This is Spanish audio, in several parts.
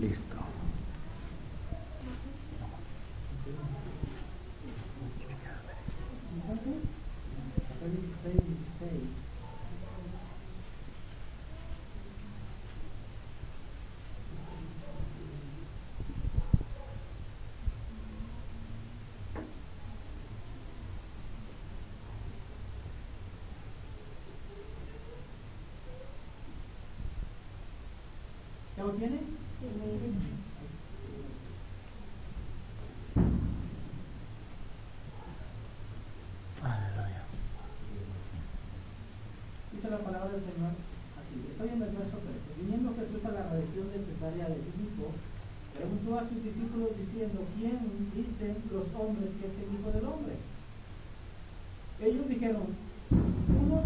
Listo. ¿Ya lo tiene? Aleluya. Dice la palabra del Señor así. Estoy en el verso 13. Viniendo Jesús a la región de Cesarea de Filipo, preguntó a sus discípulos diciendo: ¿quién dicen los hombres que es el Hijo del Hombre? Ellos dijeron: unos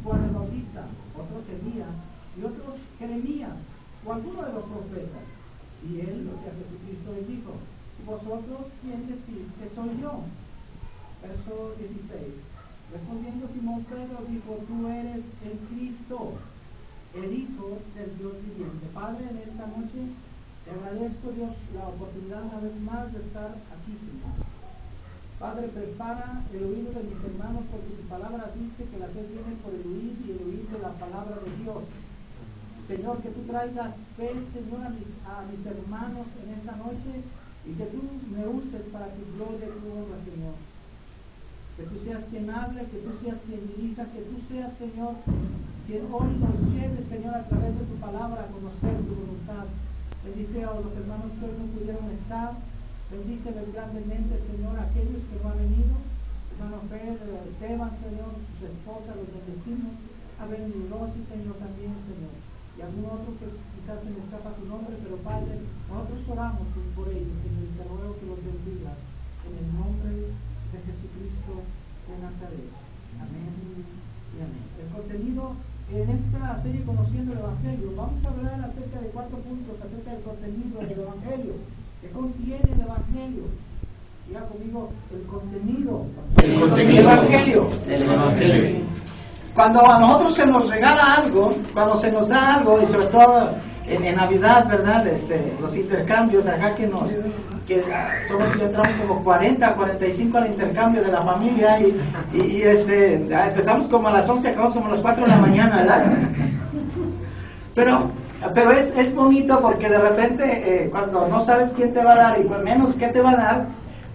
Juan el Bautista, otros Elías, y otros Jeremías, o alguno de los profetas. Y él, o sea Jesucristo, les dijo: ¿vosotros quién decís que soy yo? Verso 16. Respondiendo Simón Pedro dijo: tú eres el Cristo, el Hijo del Dios viviente. Padre, en esta noche te agradezco, Dios, la oportunidad una vez más de estar aquí, Señor. Padre, prepara el oído de mis hermanos, porque tu palabra dice que la fe viene por el oír y el oír de la palabra de Dios. Señor, que tú traigas fe, Señor, a mis hermanos en esta noche, y que tú me uses para tu gloria y tu honra, Señor. Que tú seas quien hable, que tú seas quien dirija, que tú seas, Señor, quien hoy nos lleve, Señor, a través de tu palabra a conocer tu voluntad. Bendice a los hermanos que hoy no pudieron estar. Bendíceles grandemente, Señor, a aquellos que no han venido. Hermano Pedro, Esteban, Señor, su esposa, los bendecimos. A Ben y Rosy, Señor, también, Señor. Y algún otro que quizás se me escapa su nombre, pero Padre, nosotros oramos por ellos, Señor, y te ruego que los bendigas en el nombre de Jesucristo de Nazaret. Amén y amén. El contenido en esta serie Conociendo el Evangelio, vamos a hablar acerca de 4 puntos acerca del contenido del Evangelio. ¿Qué contiene el Evangelio? Diga conmigo, el contenido. El contenido del Evangelio. Cuando a nosotros se nos regala algo, cuando se nos da algo, y sobre todo en Navidad, ¿verdad? Los intercambios acá que somos, ya entramos como 40, 45 al intercambio de la familia y empezamos como a las 11, acabamos como a las 4 de la mañana, ¿verdad? Pero es bonito porque de repente cuando no sabes quién te va a dar y por menos qué te va a dar,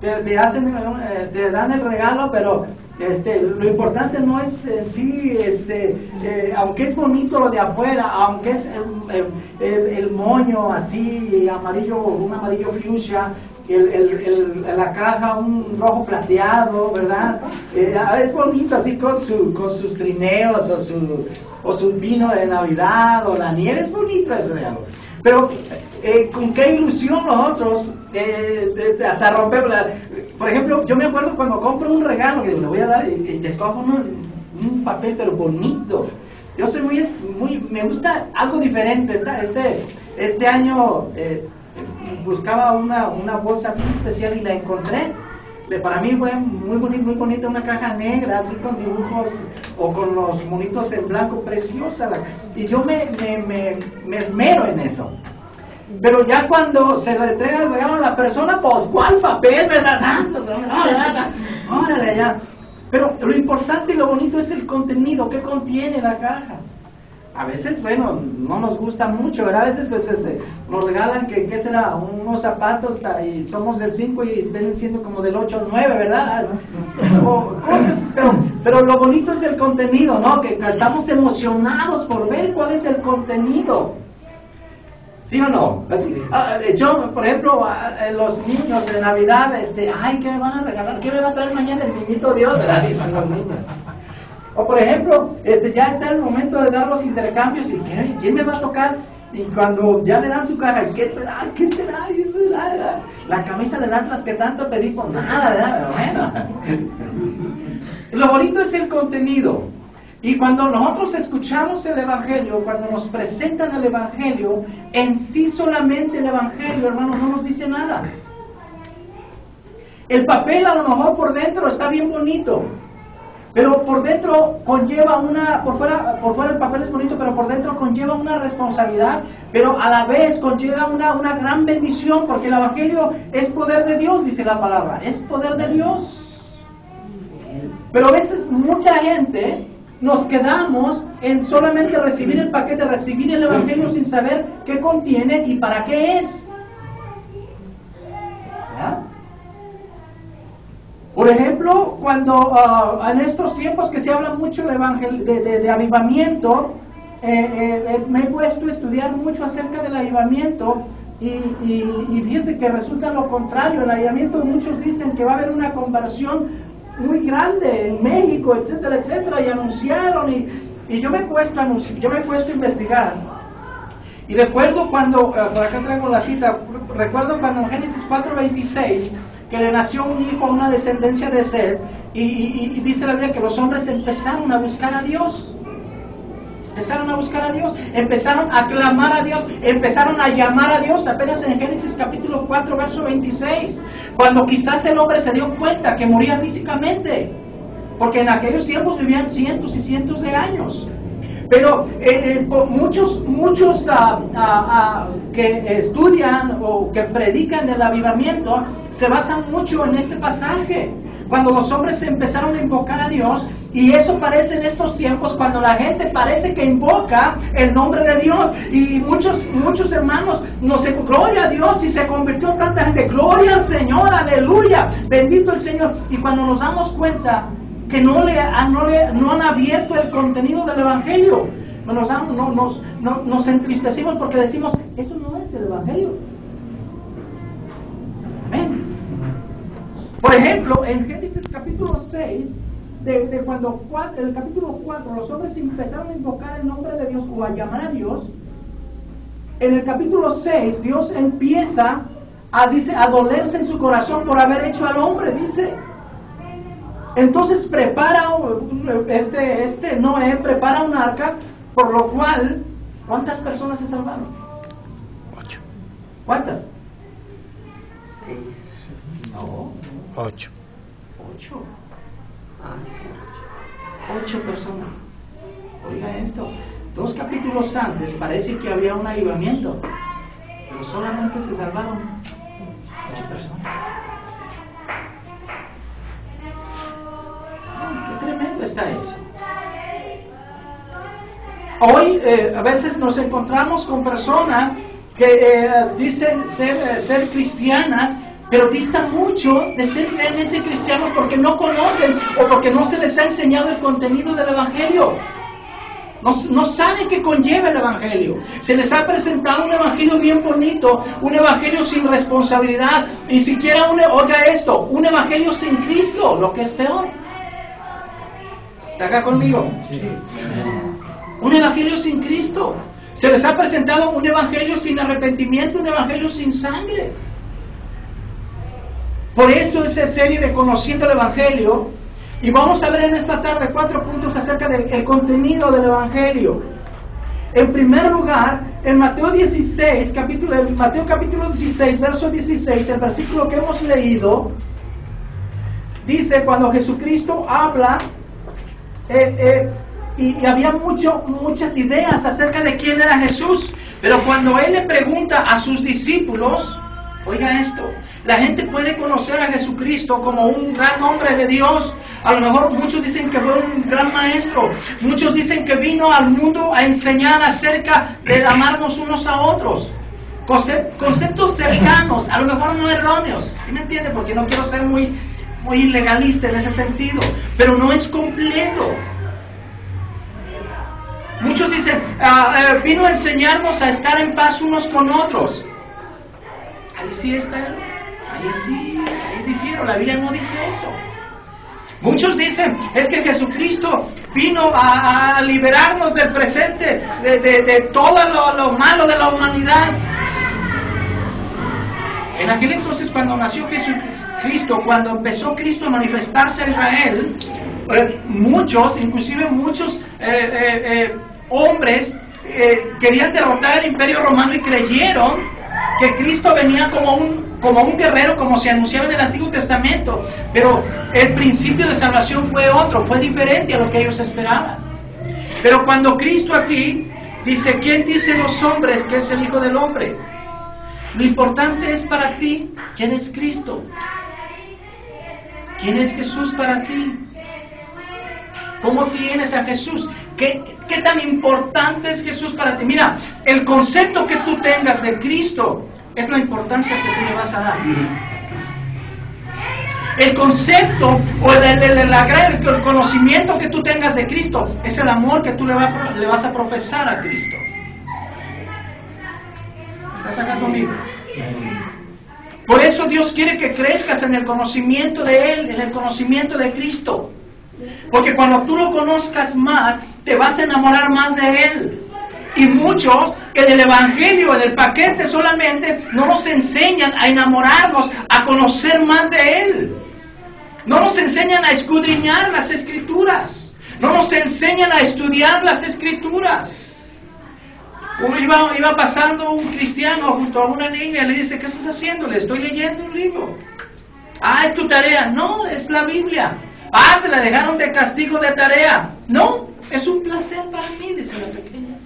te dan el regalo, pero lo importante no es en sí, aunque es bonito lo de afuera, aunque es el moño así amarillo, un amarillo fuchsia, la caja un rojo plateado, ¿verdad? Es bonito así con sus trineos o su vino de Navidad o la nieve, es bonito ese regalo. Pero con qué ilusión nosotros hasta romper por ejemplo, yo me acuerdo cuando compro un regalo que le voy a dar y escojo un papel pero bonito. Yo soy me gusta algo diferente. Este año buscaba una bolsa bien especial y la encontré. Para mí fue muy bonita, una caja negra así con dibujos o con los monitos en blanco, preciosa. Y yo me esmero en eso. Pero ya cuando se le entrega el regalo a la persona, pues ¿cuál papel, verdad? Órale ya. Pero lo importante y lo bonito es el contenido, ¿qué contiene la caja? A veces, bueno, no nos gusta mucho, ¿verdad? A veces pues nos regalan ¿qué será? Unos zapatos y somos del 5 y vienen siendo como del 8 o 9, ¿verdad? O cosas, pero lo bonito es el contenido, ¿no? Que estamos emocionados por ver cuál es el contenido. ¿Sí o no? Yo, por ejemplo, los niños en Navidad, ay, ¿qué me van a regalar? ¿Qué me va a traer mañana el niñito Dios? ¿Verdad? Dicen los niños. O por ejemplo, ya está el momento de dar los intercambios y ¿quién me va a tocar? Y cuando ya le dan su caja, ¿qué será? ¿Qué será? ¿Qué será? La camisa del Atlas que tanto pedí con nada, ¿verdad? Pero bueno. Lo bonito es el contenido. Y cuando nosotros escuchamos el Evangelio, cuando nos presentan el Evangelio, en sí solamente el Evangelio, hermanos, no nos dice nada. El papel a lo mejor por dentro está bien bonito, pero por dentro conlleva por fuera el papel es bonito, pero por dentro conlleva una responsabilidad, pero a la vez conlleva una gran bendición, porque el Evangelio es poder de Dios, dice la palabra, es poder de Dios. Pero a veces mucha gente nos quedamos en solamente recibir el paquete, recibir el Evangelio sin saber qué contiene y para qué es. ¿Ya? Por ejemplo, cuando en estos tiempos que se habla mucho de avivamiento, me he puesto a estudiar mucho acerca del avivamiento y fíjense que resulta lo contrario. El avivamiento, muchos dicen que va a haber una conversión muy grande en México, etcétera, etcétera, y anunciaron, y yo me he puesto a investigar. Y recuerdo cuando, por acá traigo la cita, recuerdo cuando en Génesis 4:26, que le nació un hijo a una descendencia de Seth, y dice la Biblia que los hombres empezaron a buscar a Dios. Empezaron a buscar a Dios, empezaron a clamar a Dios, empezaron a llamar a Dios, apenas en Génesis capítulo 4, verso 26, cuando quizás el hombre se dio cuenta que moría físicamente, porque en aquellos tiempos vivían cientos y cientos de años. Pero muchos que estudian o que predican el avivamiento se basan mucho en este pasaje, cuando los hombres empezaron a invocar a Dios, y eso parece en estos tiempos cuando la gente parece que invoca el nombre de Dios, y muchos hermanos nos dicen gloria a Dios, y se convirtió tanta gente, gloria al Señor, aleluya, bendito el Señor, y cuando nos damos cuenta que no han abierto el contenido del Evangelio, nos entristecimos porque decimos, eso no es el Evangelio. Amén. Por ejemplo, en Génesis capítulo 6, cuando en el capítulo 4 los hombres empezaron a invocar el nombre de Dios o a llamar a Dios, en el capítulo 6 Dios empieza a dolerse en su corazón por haber hecho al hombre, dice. Entonces Noé prepara un arca, por lo cual, ¿cuántas personas se salvaron? 8. ¿Cuántas? 6. No. 8. 8. Ah, sí. 8 personas. Oiga esto. 2 capítulos antes parece que había un avivamiento, pero solamente se salvaron 8 personas. Qué tremendo está eso. Hoy a veces nos encontramos con personas que dicen ser cristianas, pero distan mucho de ser realmente cristianos porque no conocen o porque no se les ha enseñado el contenido del Evangelio. No saben qué conlleva el Evangelio. Se les ha presentado un Evangelio bien bonito, un Evangelio sin responsabilidad, ni siquiera oiga esto, un Evangelio sin Cristo, lo que es peor. ¿Está acá conmigo? Sí. Un Evangelio sin Cristo. Se les ha presentado un Evangelio sin arrepentimiento, un Evangelio sin sangre. Por eso esa serie de Conociendo el Evangelio, y vamos a ver en esta tarde 4 puntos acerca del contenido del Evangelio. En primer lugar, en Mateo 16, Mateo capítulo 16, verso 16, el versículo que hemos leído, dice cuando Jesucristo habla, y había muchas ideas acerca de quién era Jesús, pero cuando Él le pregunta a sus discípulos, oiga esto, la gente puede conocer a Jesucristo como un gran hombre de Dios. A lo mejor muchos dicen que fue un gran maestro, muchos dicen que vino al mundo a enseñar acerca de amarnos unos a otros, conceptos cercanos, a lo mejor no erróneos, ¿sí me entiende? Porque no quiero ser muy legalista en ese sentido, pero no es completo. Muchos dicen, vino a enseñarnos a estar en paz unos con otros. Ahí sí está, ahí difiero, la Biblia no dice eso. Muchos dicen, es que Jesucristo vino a liberarnos del presente, de todo lo malo de la humanidad. En aquel entonces, cuando nació Jesucristo, cuando empezó Cristo a manifestarse a Israel, inclusive muchos hombres querían derrotar el imperio romano y creyeron que Cristo venía como como un guerrero, como se anunciaba en el Antiguo Testamento, pero el principio de salvación fue otro, fue diferente a lo que ellos esperaban. Pero cuando Cristo aquí dice, ¿quién dicen los hombres que es el Hijo del Hombre? Lo importante es para ti, ¿quién es Cristo? ¿Quién es Jesús para ti? ¿Cómo tienes a Jesús? ¿Qué tan importante es Jesús para ti? Mira, el concepto que tú tengas de Cristo es la importancia que tú le vas a dar. El concepto o el conocimiento que tú tengas de Cristo es el amor que tú le vas a profesar a Cristo. ¿Estás acá conmigo? Por eso Dios quiere que crezcas en el conocimiento de Él, en el conocimiento de Cristo. Porque cuando tú lo conozcas más, te vas a enamorar más de Él. Y muchos en el Evangelio, en el paquete solamente, no nos enseñan a enamorarnos, a conocer más de Él. No nos enseñan a escudriñar las Escrituras. No nos enseñan a estudiar las Escrituras. Iba pasando un cristiano junto a una niña y le dice, ¿qué estás haciendo? Le estoy leyendo un libro. Ah, es tu tarea. No, es la Biblia. Ah, te la dejaron de castigo de tarea. No, es un placer para mí, dice la pequeña.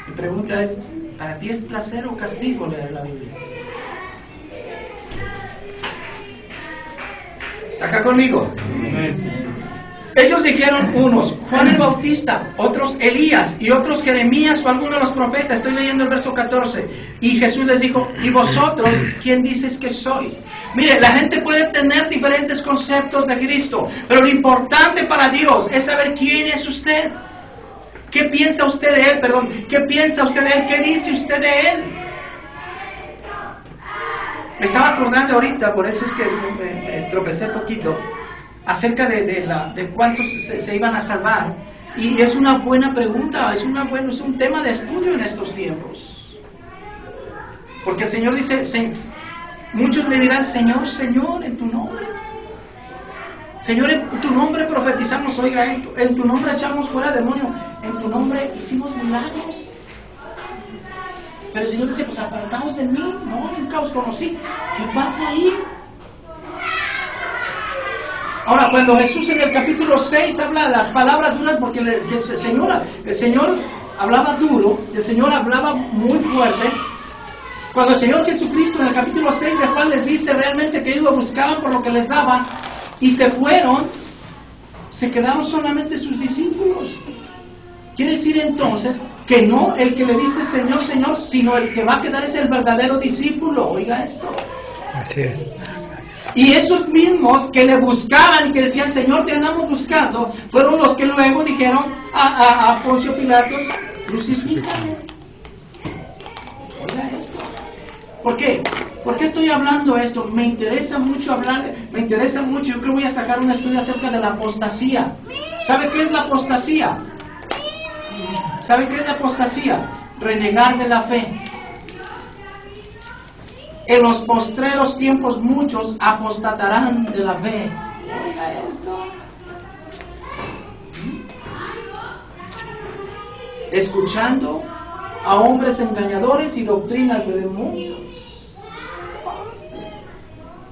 Mi pregunta es, ¿para ti es placer o castigo leer la Biblia? ¿Está acá conmigo? Ellos dijeron unos, Juan el Bautista, otros Elías y otros Jeremías o alguno de los profetas. Estoy leyendo el verso 14. Y Jesús les dijo, ¿y vosotros quién dices que sois? Mire, la gente puede tener diferentes conceptos de Cristo, pero lo importante para Dios es saber quién es usted. ¿Qué piensa usted de Él? Perdón, ¿qué piensa usted de Él? ¿Qué dice usted de Él? Me estaba acordando ahorita, por eso es que me tropecé poquito, acerca de cuántos se iban a salvar. Y es una buena pregunta, es un tema de estudio en estos tiempos. Porque el Señor dice, muchos me dirán, Señor, Señor, en tu nombre. Señor, en tu nombre profetizamos, oiga esto, en tu nombre echamos fuera demonios, en tu nombre hicimos milagros. Pero el Señor dice, pues apartaos de mí, no, nunca os conocí. ¿Qué pasa ahí? Ahora, cuando Jesús en el capítulo 6 habla de las palabras duras, porque el Señor hablaba duro, el Señor hablaba muy fuerte. Cuando el Señor Jesucristo en el capítulo 6 de Juan les dice realmente que ellos lo buscaban por lo que les daba, y se fueron, se quedaron solamente sus discípulos. Quiere decir entonces que no el que le dice Señor, Señor, sino el que va a quedar es el verdadero discípulo. Oiga esto. Así es. Y esos mismos que le buscaban y que decían, Señor, te andamos buscando, fueron los que luego dijeron a Poncio Pilatos, crucifícame. Oiga esto. ¿Por qué? ¿Por qué estoy hablando esto? Me interesa mucho, yo creo que voy a sacar un estudio acerca de la apostasía. ¿Sabe qué es la apostasía? ¿Sabe qué es la apostasía? Renegar de la fe. En los postreros tiempos muchos apostatarán de la fe. Oiga esto. Escuchando a hombres engañadores y doctrinas de demonios.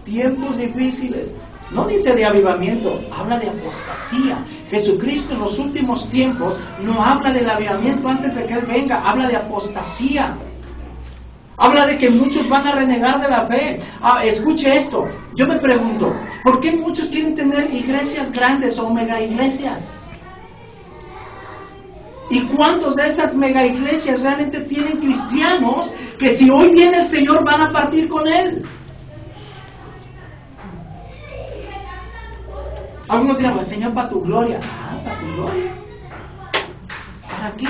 Tiempos difíciles. No dice de avivamiento, habla de apostasía. Jesucristo en los últimos tiempos no habla del avivamiento antes de que Él venga, habla de apostasía. Habla de que muchos van a renegar de la fe. Escuche esto, yo me pregunto, ¿por qué muchos quieren tener iglesias grandes o mega iglesias? ¿Y cuántos de esas mega iglesias realmente tienen cristianos que si hoy viene el Señor van a partir con Él? Algunos dirán, pues, Señor, para tu gloria. Ah, para tu gloria. ¿Para qué?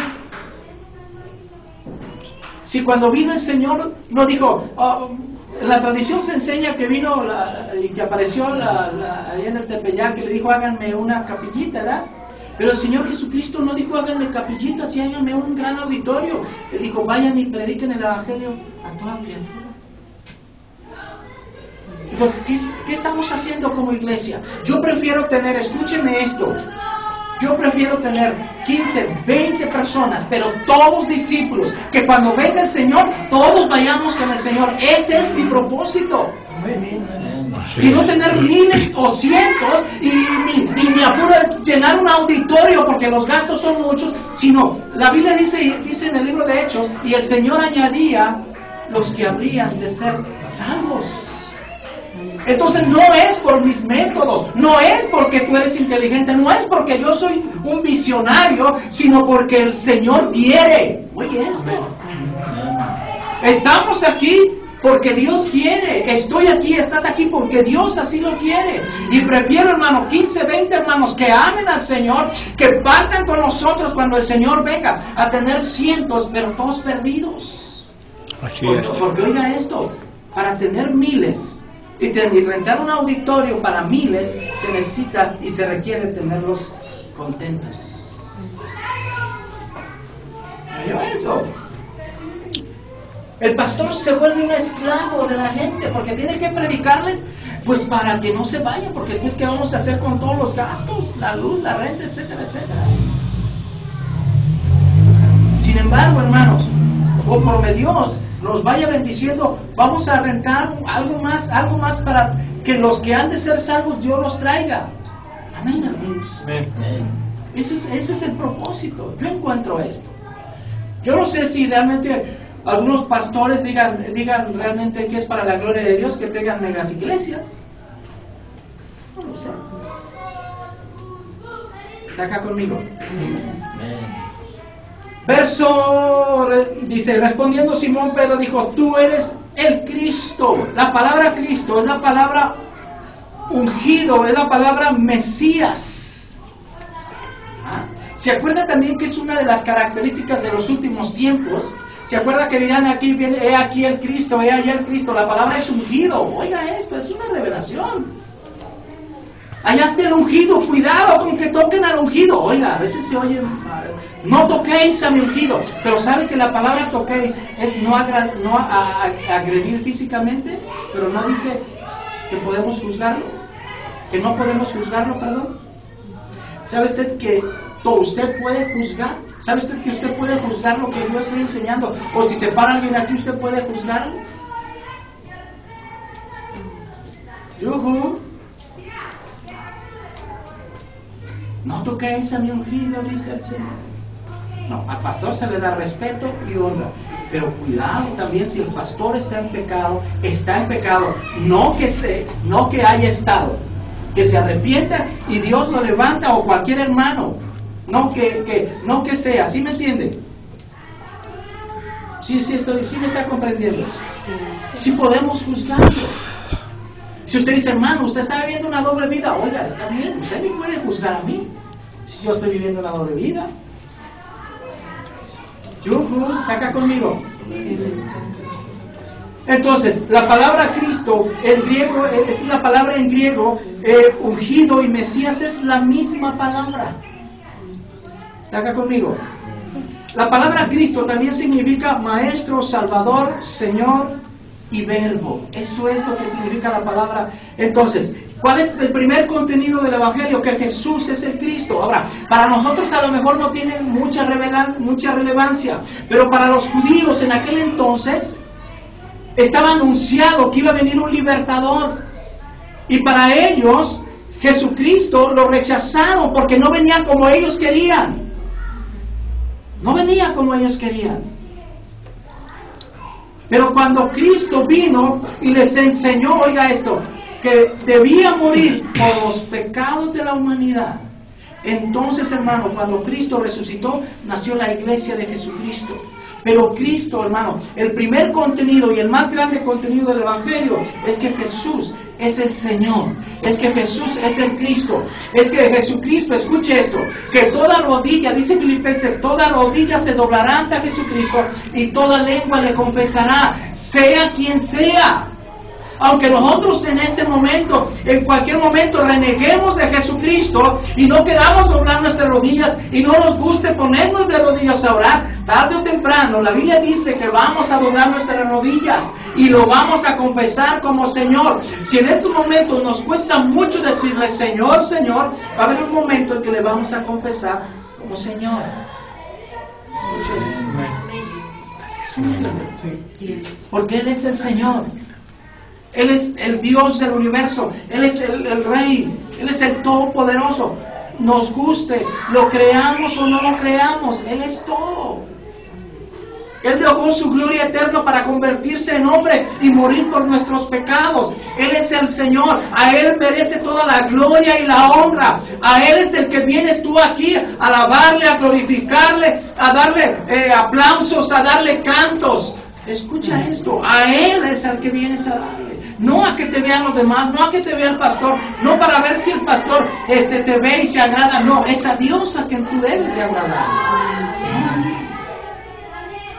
Si cuando vino el Señor no dijo, en la tradición se enseña que vino y que apareció ahí en el Tepeyac, que le dijo, háganme una capillita, ¿verdad? Pero el Señor Jesucristo no dijo, háganme capillitas y háganme un gran auditorio. Él dijo, vayan y prediquen el Evangelio a toda criatura. Entonces, ¿qué estamos haciendo como iglesia? Yo prefiero tener, escúcheme esto, Yo prefiero tener 15, 20 personas, pero todos discípulos, que cuando venga el Señor, todos vayamos con el Señor. Ese es mi propósito. Y no tener miles o cientos y me apuro a llenar un auditorio porque los gastos son muchos, sino la Biblia dice en el libro de Hechos, y el Señor añadía los que habrían de ser salvos. Entonces no es por mis métodos, no es porque tú eres inteligente, no es porque yo soy un visionario, sino porque el Señor quiere. Oye esto. Estamos aquí porque Dios quiere. Estoy aquí, estás aquí porque Dios así lo quiere. Y prefiero, hermano, 15, 20 hermanos que amen al Señor, que partan con nosotros cuando el Señor venga, a tener cientos, pero todos perdidos. Así es. Porque oiga esto, para tener miles y rentar un auditorio para miles, se necesita y se requiere tenerlos contentos. ¿Oyó eso? El pastor se vuelve un esclavo de la gente porque tiene que predicarles, pues para que no se vayan, porque después ¿qué vamos a hacer con todos los gastos? La luz, la renta, etcétera, etcétera. Sin embargo, hermanos, conforme Dios nos vaya bendiciendo, vamos a rentar algo más para que los que han de ser salvos Dios los traiga. Amén, hermanos. Ese es el propósito. Yo encuentro esto. Yo no sé si realmente algunos pastores digan realmente que es para la gloria de Dios que tengan megas iglesias. No lo sé. Está acá conmigo. Verso, dice, respondiendo Simón Pedro dijo, tú eres el Cristo. La palabra Cristo es la palabra ungido, es la palabra Mesías. ¿Se acuerda también que es una de las características de los últimos tiempos? ¿Se acuerda que dirán aquí, he aquí el Cristo, he allá el Cristo? La palabra es ungido. Oiga esto, es una revelación. Allá está el ungido, cuidado con que toquen al ungido. Oiga, a veces se oye, no toquéis a mi ungido. Pero ¿sabe que la palabra toquéis es no agredir físicamente? Pero no dice que podemos juzgarlo. Que no podemos juzgarlo, perdón. ¿Sabe usted que usted puede juzgar? ¿Sabe usted que usted puede juzgar lo que yo estoy enseñando? O si se para alguien aquí, ¿usted puede juzgarlo? ¡Yuhu! No toquéis a mi ungido, dice el Señor. No, al pastor se le da respeto y honra. Pero cuidado también si el pastor está en pecado, no que haya estado. Que se arrepienta y Dios lo levanta, o cualquier hermano. No que sea, ¿sí me entiende? Sí me está comprendiendo. Sí podemos juzgarlo. Si usted dice, hermano, usted está viviendo una doble vida, oiga, está bien, usted me puede juzgar a mí, si yo estoy viviendo una doble vida. Yuhu, está acá conmigo. Entonces, la palabra Cristo, en griego, es la palabra en griego, ungido y Mesías es la misma palabra. ¿Está acá conmigo? La palabra Cristo también significa Maestro, Salvador, Señor y Verbo. Eso es lo que significa la palabra. Entonces, ¿cuál es el primer contenido del Evangelio? Que Jesús es el Cristo. Ahora, para nosotros a lo mejor no tiene mucha relevancia, pero para los judíos en aquel entonces estaba anunciado que iba a venir un libertador. Y para ellos, Jesucristo lo rechazaron porque no venía como ellos querían. No venía como ellos querían. Pero cuando Cristo vino y les enseñó, oiga esto, que debía morir por los pecados de la humanidad. Entonces, hermano, cuando Cristo resucitó, nació la iglesia de Jesucristo. Pero Cristo, hermano, el primer contenido y el más grande contenido del Evangelio es que Jesús es el Señor, es que Jesús es el Cristo, es que Jesucristo, escuche esto, que toda rodilla, dice Filipenses, toda rodilla se doblará ante Jesucristo y toda lengua le confesará, sea quien sea. Aunque nosotros en este momento, en cualquier momento, reneguemos de Jesucristo y no queramos doblar nuestras rodillas y no nos guste ponernos de rodillas a orar, tarde o temprano la Biblia dice que vamos a doblar nuestras rodillas y lo vamos a confesar como Señor. Si en estos momentos nos cuesta mucho decirle Señor, Señor, va a haber un momento en que le vamos a confesar como Señor. Porque Él es el Señor. Él es el Dios del universo. Él es el Rey. Él es el Todopoderoso. Nos guste, lo creamos o no lo creamos, Él es todo. Él dejó su gloria eterna para convertirse en hombre y morir por nuestros pecados. Él es el Señor. A Él merece toda la gloria y la honra. A Él es el que vienes tú aquí a alabarle, a glorificarle, a darle aplausos, a darle cantos. Escucha esto. A Él es al que vienes a darle. No a que te vean los demás, no a que te vea el pastor, no para ver si el pastor te ve y se agrada. No, es a Dios a quien tú debes de agradar.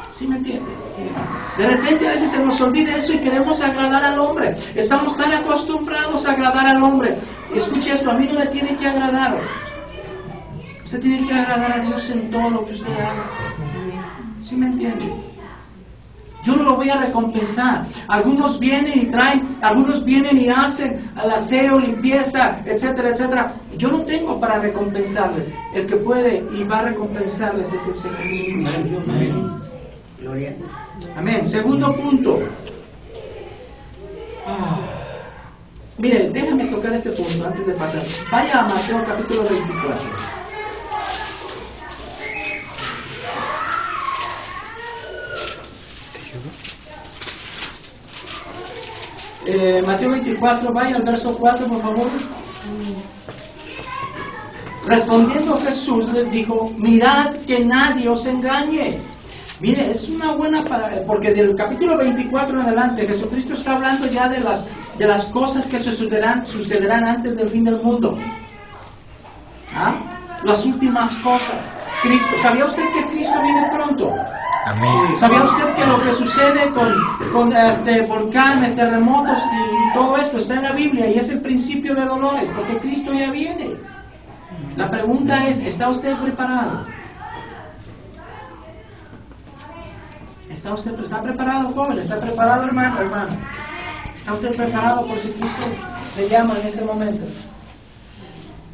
¿Sí me entiendes? De repente a veces se nos olvida eso y queremos agradar al hombre. Estamos tan acostumbrados a agradar al hombre. Escuche esto, a mí no me tiene que agradar. Usted tiene que agradar a Dios en todo lo que usted haga. ¿Sí me entiende? Yo no lo voy a recompensar. Algunos vienen y traen, algunos vienen y hacen el aseo, limpieza, etcétera, etcétera. Yo no tengo para recompensarles. El que puede y va a recompensarles es el Señor Jesucristo. Gloria a Dios. Amén. Segundo punto. Mire, déjame tocar este punto antes de pasar. Vaya a Mateo capítulo 24. Mateo 24, vaya al verso 4, por favor. Respondiendo Jesús les dijo, mirad que nadie os engañe. Mire, es una buena porque del capítulo 24 en adelante Jesucristo está hablando ya de las cosas que sucederán antes del fin del mundo. Las últimas cosas. Cristo, ¿sabía usted que Cristo viene pronto? Amén. ¿Sabía usted que lo que sucede con volcanes, terremotos y todo esto está en la Biblia y es el principio de dolores? Porque Cristo ya viene. La pregunta es, ¿está usted preparado? ¿Está preparado, joven? ¿Está preparado, hermano? ¿Está usted preparado por si Cristo le llama en este momento?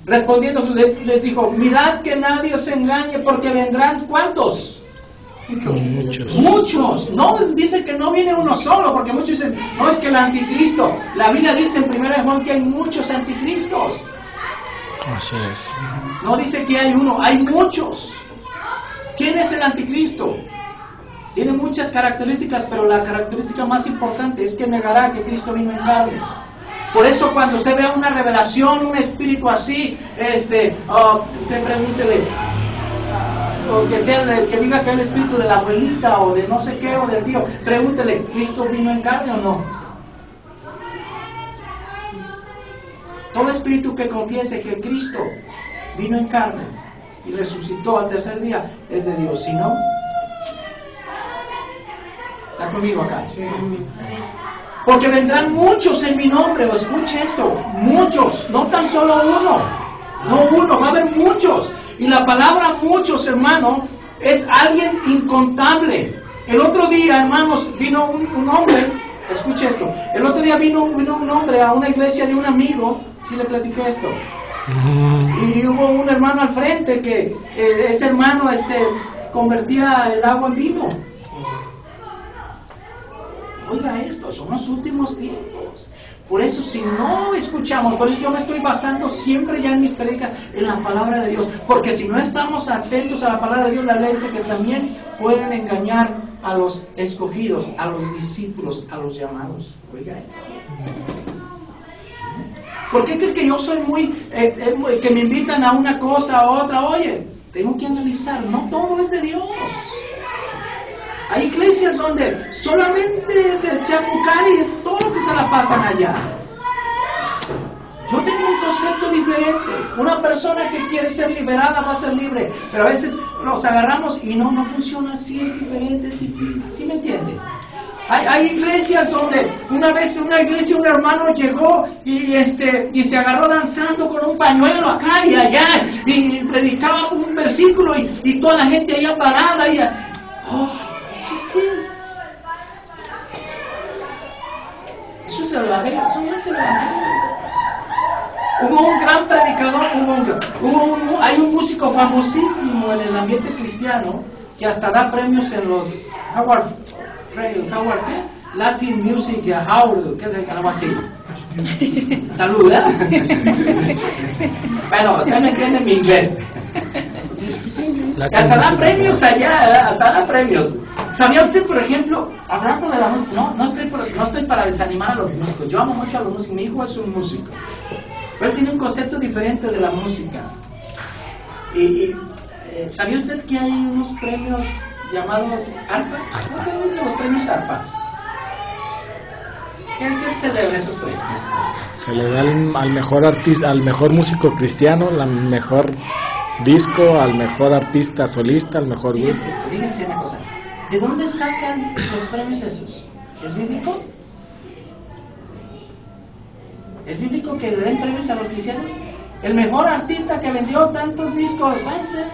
Respondiendo, les dijo, mirad que nadie os engañe porque vendrán, ¿cuántos? Muchos. No dice que no viene uno solo, porque muchos dicen, no es que el anticristo. La Biblia dice en 1 Juan que hay muchos anticristos. Así es. No dice que hay uno, hay muchos. ¿Quién es el anticristo? Tiene muchas características, pero la característica más importante es que negará que Cristo vino en carne. Por eso cuando usted vea una revelación, un espíritu así, usted pregúntele, o que sea que diga que es el espíritu de la abuelita o de no sé qué o del tío, pregúntele, ¿Cristo vino en carne o no? Todo espíritu que confiese que Cristo vino en carne y resucitó al tercer día es de Dios. Si no, ¿está conmigo acá? Sí. Porque vendrán muchos en mi nombre, o escuche esto, muchos, no tan solo uno, no uno, va a haber muchos. Y la palabra muchos, hermano, es alguien incontable. El otro día, hermanos, vino un hombre, escuche esto, el otro día vino un hombre a una iglesia de un amigo, sí le platiqué esto. Y hubo un hermano al frente que ese hermano convertía el agua en vino. Oiga esto, son los últimos tiempos. Por eso si no escuchamos, por eso yo me estoy basando siempre ya en mis predicas en la palabra de Dios. Porque si no estamos atentos a la palabra de Dios, la ley dice que también pueden engañar a los escogidos, a los discípulos, a los llamados. Oiga esto. ¿Por qué cree que yo soy que me invitan a una cosa, a otra? Oye, tengo que analizar, no todo es de Dios. Hay iglesias donde solamente de chamucar y es todo lo que se la pasan allá. Yo tengo un concepto diferente. Una persona que quiere ser liberada va a ser libre, pero a veces nos agarramos y no funciona así, es diferente, es difícil. ¿Sí me entiende? Hay iglesias donde una vez en una iglesia un hermano llegó y se agarró danzando con un pañuelo acá y allá y predicaba un versículo y toda la gente allá parada y así. Eso es el evangelio, eso no es el evangelio. Hubo un gran predicador, hay un músico famosísimo en el ambiente cristiano que hasta da premios en los Howard ¿qué? Latin Music Howard, ¿qué es algo así? Saluda. Bueno, usted me entiende mi inglés. Hasta da premios allá, hasta da premios. ¿Sabía usted, por ejemplo, hablando de la música? No estoy para desanimar a los músicos. Yo amo mucho a los músicos. Mi hijo es un músico. Pero él tiene un concepto diferente de la música. ¿Sabía usted que hay unos premios llamados ARPA? ¿No saben de los premios ARPA? ¿Qué se celebra esos premios? Se le da al mejor artista, al mejor músico cristiano, al mejor disco, al mejor artista solista, al mejor grupo. Díganse una cosa. ¿De dónde sacan los premios esos? ¿Es bíblico? ¿Es bíblico que le den premios a los cristianos? El mejor artista que vendió tantos discos, váyase.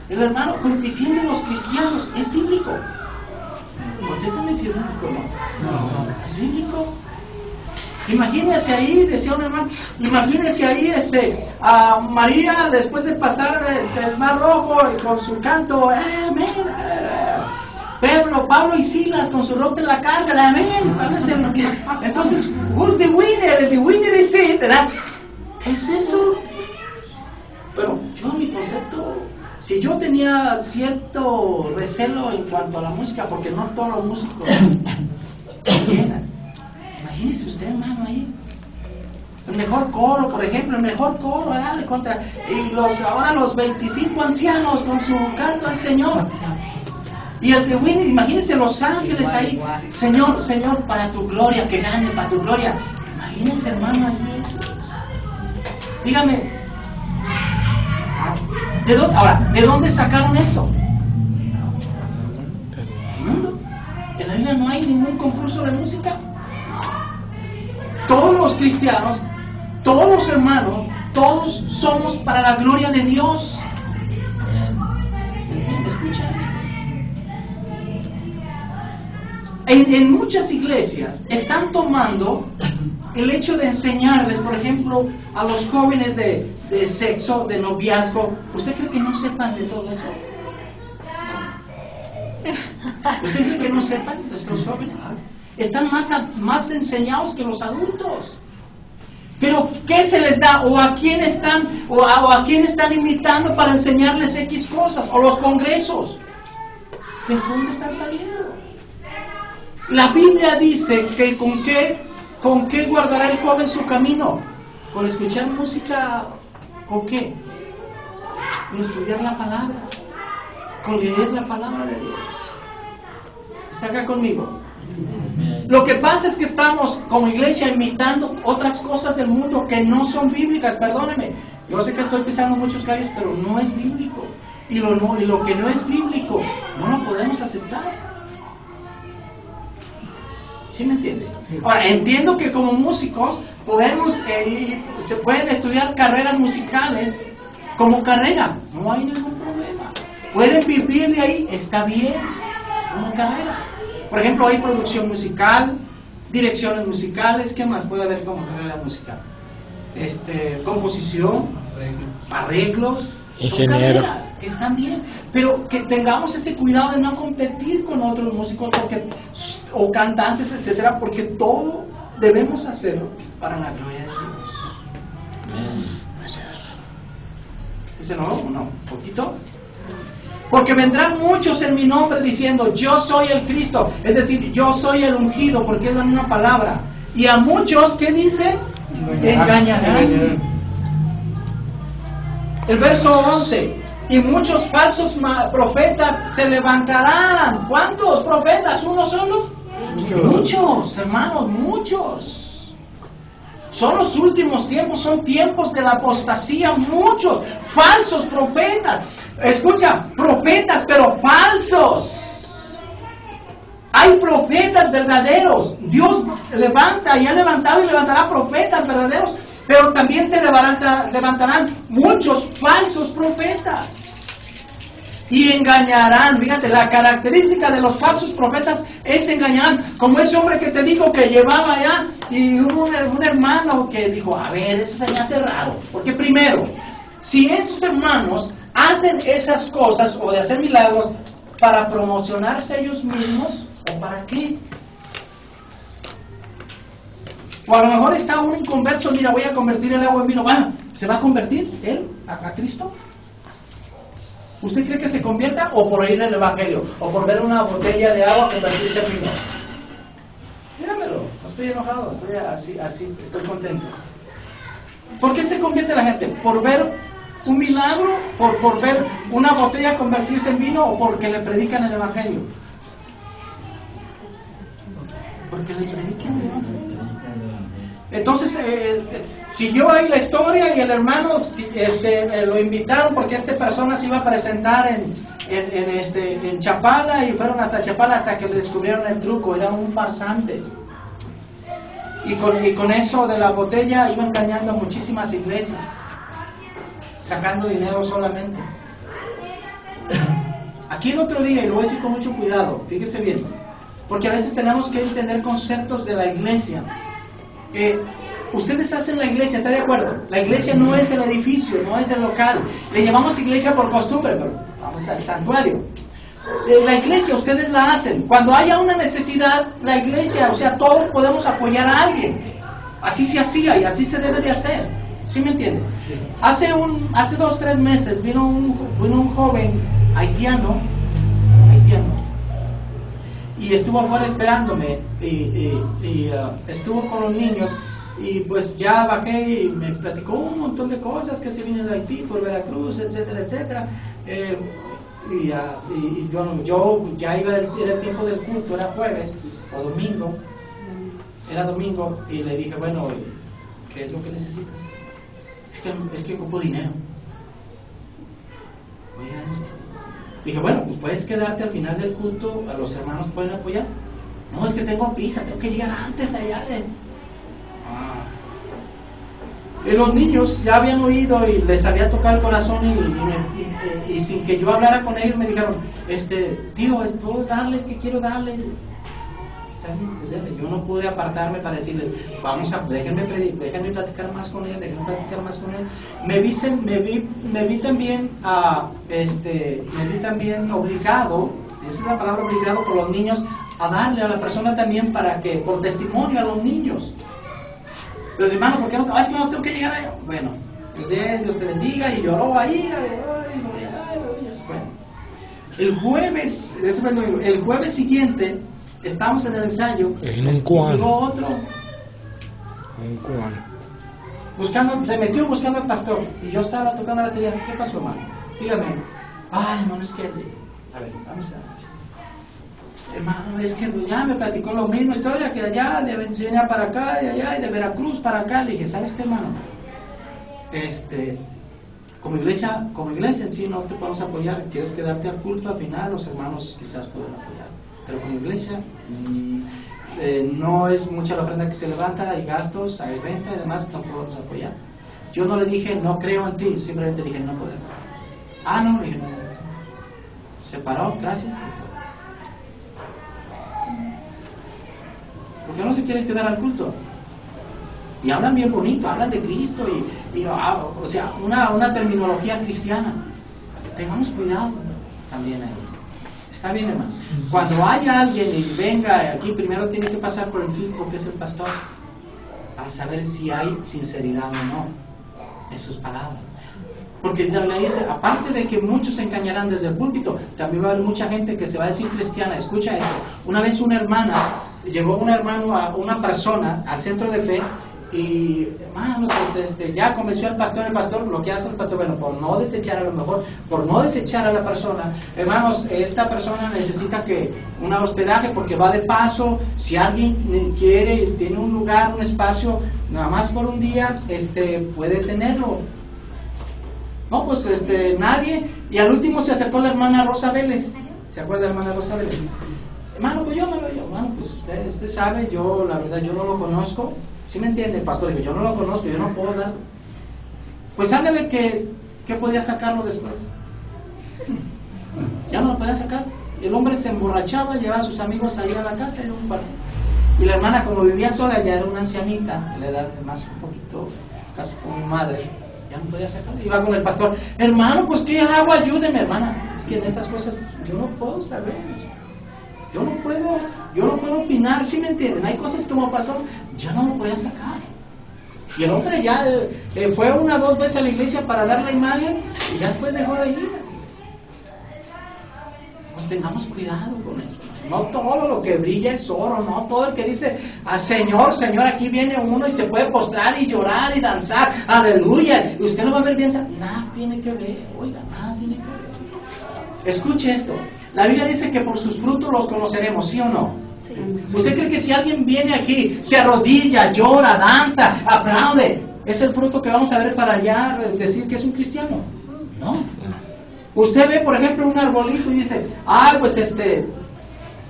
El hermano compitiendo en los cristianos, ¿es bíblico? Contéstame si es bíblico o no. ¿Es bíblico? Imagínese ahí, decía un hermano, imagínese ahí a María después de pasar el Mar Rojo con su canto, amén. Pablo y Silas con su ropa en la cárcel, amén. Entonces, who's the winner? The winner is it, ¿verdad? ¿Qué es eso? Bueno, yo mi concepto, si yo tenía cierto recelo en cuanto a la música, porque no todos los músicos llenan. Imagínese usted, hermano, ahí. El mejor coro, por ejemplo, el mejor coro, dale contra. Y ahora los 25 ancianos con su canto al Señor. Y el de Winnie, imagínese los ángeles ahí. Señor, para tu gloria, que gane, para tu gloria. Imagínese, hermano, ahí eso. Dígame. ¿De dónde sacaron eso? ¿El mundo? En la Biblia no hay ningún concurso de música. Todos los cristianos, todos los hermanos, todos somos para la gloria de Dios. ¿Entiendes? Escucha esto. En muchas iglesias están tomando el hecho de enseñarles, por ejemplo, a los jóvenes de sexo, de noviazgo. ¿Usted cree que no sepan de todo eso? ¿Usted cree que no sepan nuestros jóvenes? Están más enseñados que los adultos. Pero ¿qué se les da? ¿O a quién están invitando para enseñarles X cosas? ¿O los congresos? ¿De dónde están saliendo? La Biblia dice que con qué guardará el joven su camino. ¿Con escuchar música? ¿Con qué? Con estudiar la palabra. Con leer la palabra de Dios. ¿Está acá conmigo? Lo que pasa es que estamos como iglesia imitando otras cosas del mundo que no son bíblicas. Perdóneme, yo sé que estoy pisando muchos callos, pero no es bíblico. Y lo que no es bíblico no lo podemos aceptar. ¿Sí me entiende? Ahora, entiendo que como músicos se pueden estudiar carreras musicales como carrera, no hay ningún problema. Pueden vivir de ahí, está bien, como carrera. Por ejemplo, hay producción musical, direcciones musicales, ¿qué más puede haber como carrera musical? Composición, arreglos, ingeniero. Son carreras que están bien, pero que tengamos ese cuidado de no competir con otros músicos o cantantes, etcétera, porque todo debemos hacerlo para la gloria de Dios. ¿Dice no? ¿Un poquito? Porque vendrán muchos en mi nombre diciendo, yo soy el Cristo, es decir, yo soy el ungido, porque es la misma palabra. Y a muchos, ¿qué dice? Engañarán. El verso 11, y muchos falsos profetas se levantarán. ¿Cuántos profetas? ¿Uno solo? Muchos, hermanos, muchos. Son los últimos tiempos, son tiempos de la apostasía, muchos falsos profetas. Escucha, profetas, pero falsos. Hay profetas verdaderos. Dios levanta y ha levantado y levantará profetas verdaderos. Pero también se levantarán muchos falsos profetas. Y engañarán. Fíjate, la característica de los falsos profetas es engañarán. Como ese hombre que te dijo que llevaba allá y hubo un hermano que dijo, a ver, eso se me hace raro. Porque primero, si esos hermanos hacen esas cosas o de hacer milagros para promocionarse ellos mismos, ¿o para qué? O a lo mejor está un inconverso, mira, voy a convertir el agua en vino. ¿Se va a convertir él a Cristo? ¿Usted cree que se convierta o por oír el Evangelio? ¿O por ver una botella de agua convertirse en vino? Dígamelo, no estoy enojado, estoy así, estoy contento. ¿Por qué se convierte la gente? ¿Por ver un milagro? ¿Por ver una botella convertirse en vino? ¿O porque le predican el Evangelio? Porque le predican el Evangelio. Entonces, siguió ahí la historia y el hermano lo invitaron porque esta persona se iba a presentar en Chapala y fueron hasta Chapala hasta que le descubrieron el truco, era un farsante. Y con eso de la botella iba engañando a muchísimas iglesias, sacando dinero solamente. Aquí el otro día, y lo voy a decir con mucho cuidado, fíjese bien, porque a veces tenemos que entender conceptos de la iglesia. Ustedes hacen la iglesia, ¿está de acuerdo? La iglesia no es el edificio, no es el local. Le llamamos iglesia por costumbre, pero vamos al santuario. La iglesia ustedes la hacen. Cuando haya una necesidad, la iglesia, o sea, todos podemos apoyar a alguien. Así se hacía y así se debe de hacer. ¿Sí me entienden? Hace 2-3 meses vino un joven haitiano y estuvo afuera esperándome y estuvo con los niños y pues ya bajé y me platicó un montón de cosas, que se vino de Haití por Veracruz, etcétera, etcétera. Yo ya era el tiempo del culto, era jueves o domingo, era domingo, y le dije, bueno, ¿qué es lo que necesitas? Es que ocupo dinero. Oiga esto. Dije, bueno, pues puedes quedarte al final del culto, a los hermanos pueden apoyar. No, es que tengo prisa, tengo que llegar antes allá de... Y los niños ya habían oído y les había tocado el corazón y sin que yo hablara con ellos me dijeron, tío, ¿puedo darles que quiero darles? Está bien, pues yo no pude apartarme para decirles, déjenme platicar más con él, Me vi también obligado, esa es la palabra obligado por los niños, a darle a la persona también para que, por testimonio a los niños. Los hermanos, ¿por qué no? Es que no tengo que llegar allá. Bueno, Dios te bendiga, y lloró ahí, bueno. El jueves siguiente, estamos en el ensayo, y llegó otro, se metió buscando al pastor, y yo estaba tocando la batería. ¿Qué pasó, hermano? Dígame. Ay, hermano, es que, a ver, vamos a... Hermano, es que pues ya me platicó la misma historia, que de allá, de Venezuela para acá, de allá, y de Veracruz para acá. Le dije, ¿sabes qué, hermano? Como iglesia en sí no te podemos apoyar. ¿Quieres quedarte al culto? Al final los hermanos quizás pueden apoyar, pero como iglesia no es mucha la ofrenda que se levanta, hay gastos, hay renta y demás, no podemos apoyar. Yo no le dije, no creo en ti, simplemente dije, no podemos. No, le dije, no. Se paró, gracias. ¿Por qué no se quieren quedar al culto? Y hablan bien bonito, hablan de Cristo o sea, una terminología cristiana. Tengamos cuidado también ahí. Está bien, hermano. Cuando haya alguien y venga aquí, primero tiene que pasar por el filtro que es el pastor, para saber si hay sinceridad o no en sus palabras. Porque la Biblia dice, aparte de que muchos se engañarán desde el púlpito, también va a haber mucha gente que se va a decir cristiana. Escucha esto. Una vez llegó una persona al centro de fe y, hermano, pues ya convenció al pastor. El pastor, lo que hace el pastor, bueno, por no desechar a la persona, hermanos, esta persona necesita un hospedaje porque va de paso. Si alguien quiere, tiene un lugar, un espacio, nada más por un día, puede tenerlo. No, pues nadie. Y al último se acercó la hermana Rosa Vélez. ¿Se acuerda de la hermana Rosa Vélez? Hermano, pues yo me lo digo, hermano, pues usted sabe, yo la verdad yo no lo conozco. ¿Sí me entiende, pastor? Digo, yo no lo conozco, yo no puedo dar. Pues ándale que podía sacarlo después. Ya no lo podía sacar. El hombre se emborrachaba, llevaba a sus amigos a ir a la casa y un partido. Y la hermana, como vivía sola, ya era una ancianita, la edad más un poquito, casi como mi madre, ya no podía sacarlo. Iba con el pastor, hermano, pues ¿qué hago? Ayúdeme, hermana. Es que en esas cosas yo no puedo saber. Yo no puedo opinar, ¿sí me entienden? Hay cosas como pastor, ya no lo podía sacar. Y el hombre ya fue 1 o 2 veces a la iglesia para dar la imagen y ya después dejó de ir. Pues tengamos cuidado con eso. No todo lo que brilla es oro, no todo el que dice, Señor, Señor, aquí viene uno y se puede postrar y llorar y danzar, aleluya, y usted lo va a ver bien, nada tiene que ver, oiga, nada tiene que ver. Escuche esto, la Biblia dice que por sus frutos los conoceremos, ¿sí o no? Sí. ¿Usted cree que si alguien viene aquí, se arrodilla, llora, danza, aplaude, es el fruto que vamos a ver para allá decir que es un cristiano? No. Usted ve, por ejemplo, un arbolito y dice,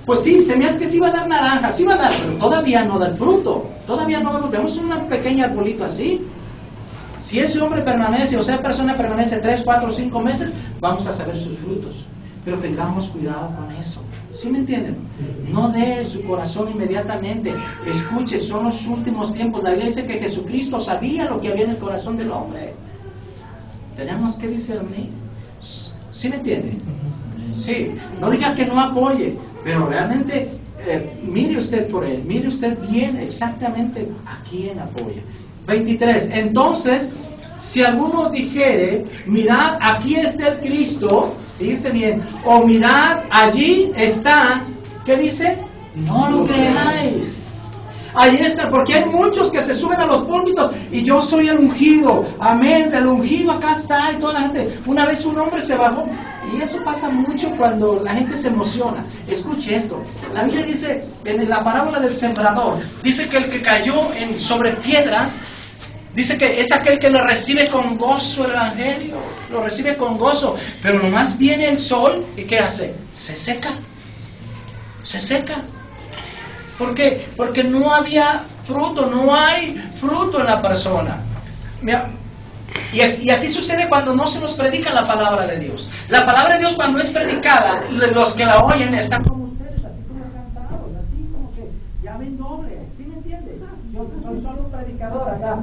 pues sí, se me hace que sí va a dar naranja, sí va a dar, pero todavía no da el fruto, todavía no vemos un pequeño arbolito así. Si ese hombre permanece, o sea, persona permanece 3, 4, 5 meses, vamos a saber sus frutos. Pero tengamos cuidado con eso. ¿Sí me entienden? No dé su corazón inmediatamente. Escuche, son los últimos tiempos. La Biblia dice que Jesucristo sabía lo que había en el corazón del hombre. Tenemos que discernir. ¿Sí me entiende? Sí. No diga que no apoye, pero realmente mire usted por él. Mire usted bien exactamente a quién apoya. 23. Entonces, si algunos dijere, mirad, aquí está el Cristo, dice bien, o mirad, allí está, ¿qué dice? No lo creáis. Ahí está, porque hay muchos que se suben a los púlpitos y yo soy el ungido, amén, el ungido acá está y toda la gente. Una vez un hombre se bajó y eso pasa mucho cuando la gente se emociona. Escuche esto, la Biblia dice en la parábola del sembrador, dice que el que cayó sobre piedras, dice que es aquel que lo recibe con gozo el evangelio, lo recibe con gozo, pero nomás viene el sol y ¿qué hace? Se seca. ¿Por qué? Porque no había fruto, no hay fruto en la persona. Y así sucede cuando no se nos predica la palabra de Dios. La palabra de Dios cuando es predicada, los que la oyen están como ustedes, así como cansados, así como que ya ven doble, ¿sí me entiendes? Yo soy solo un predicador acá.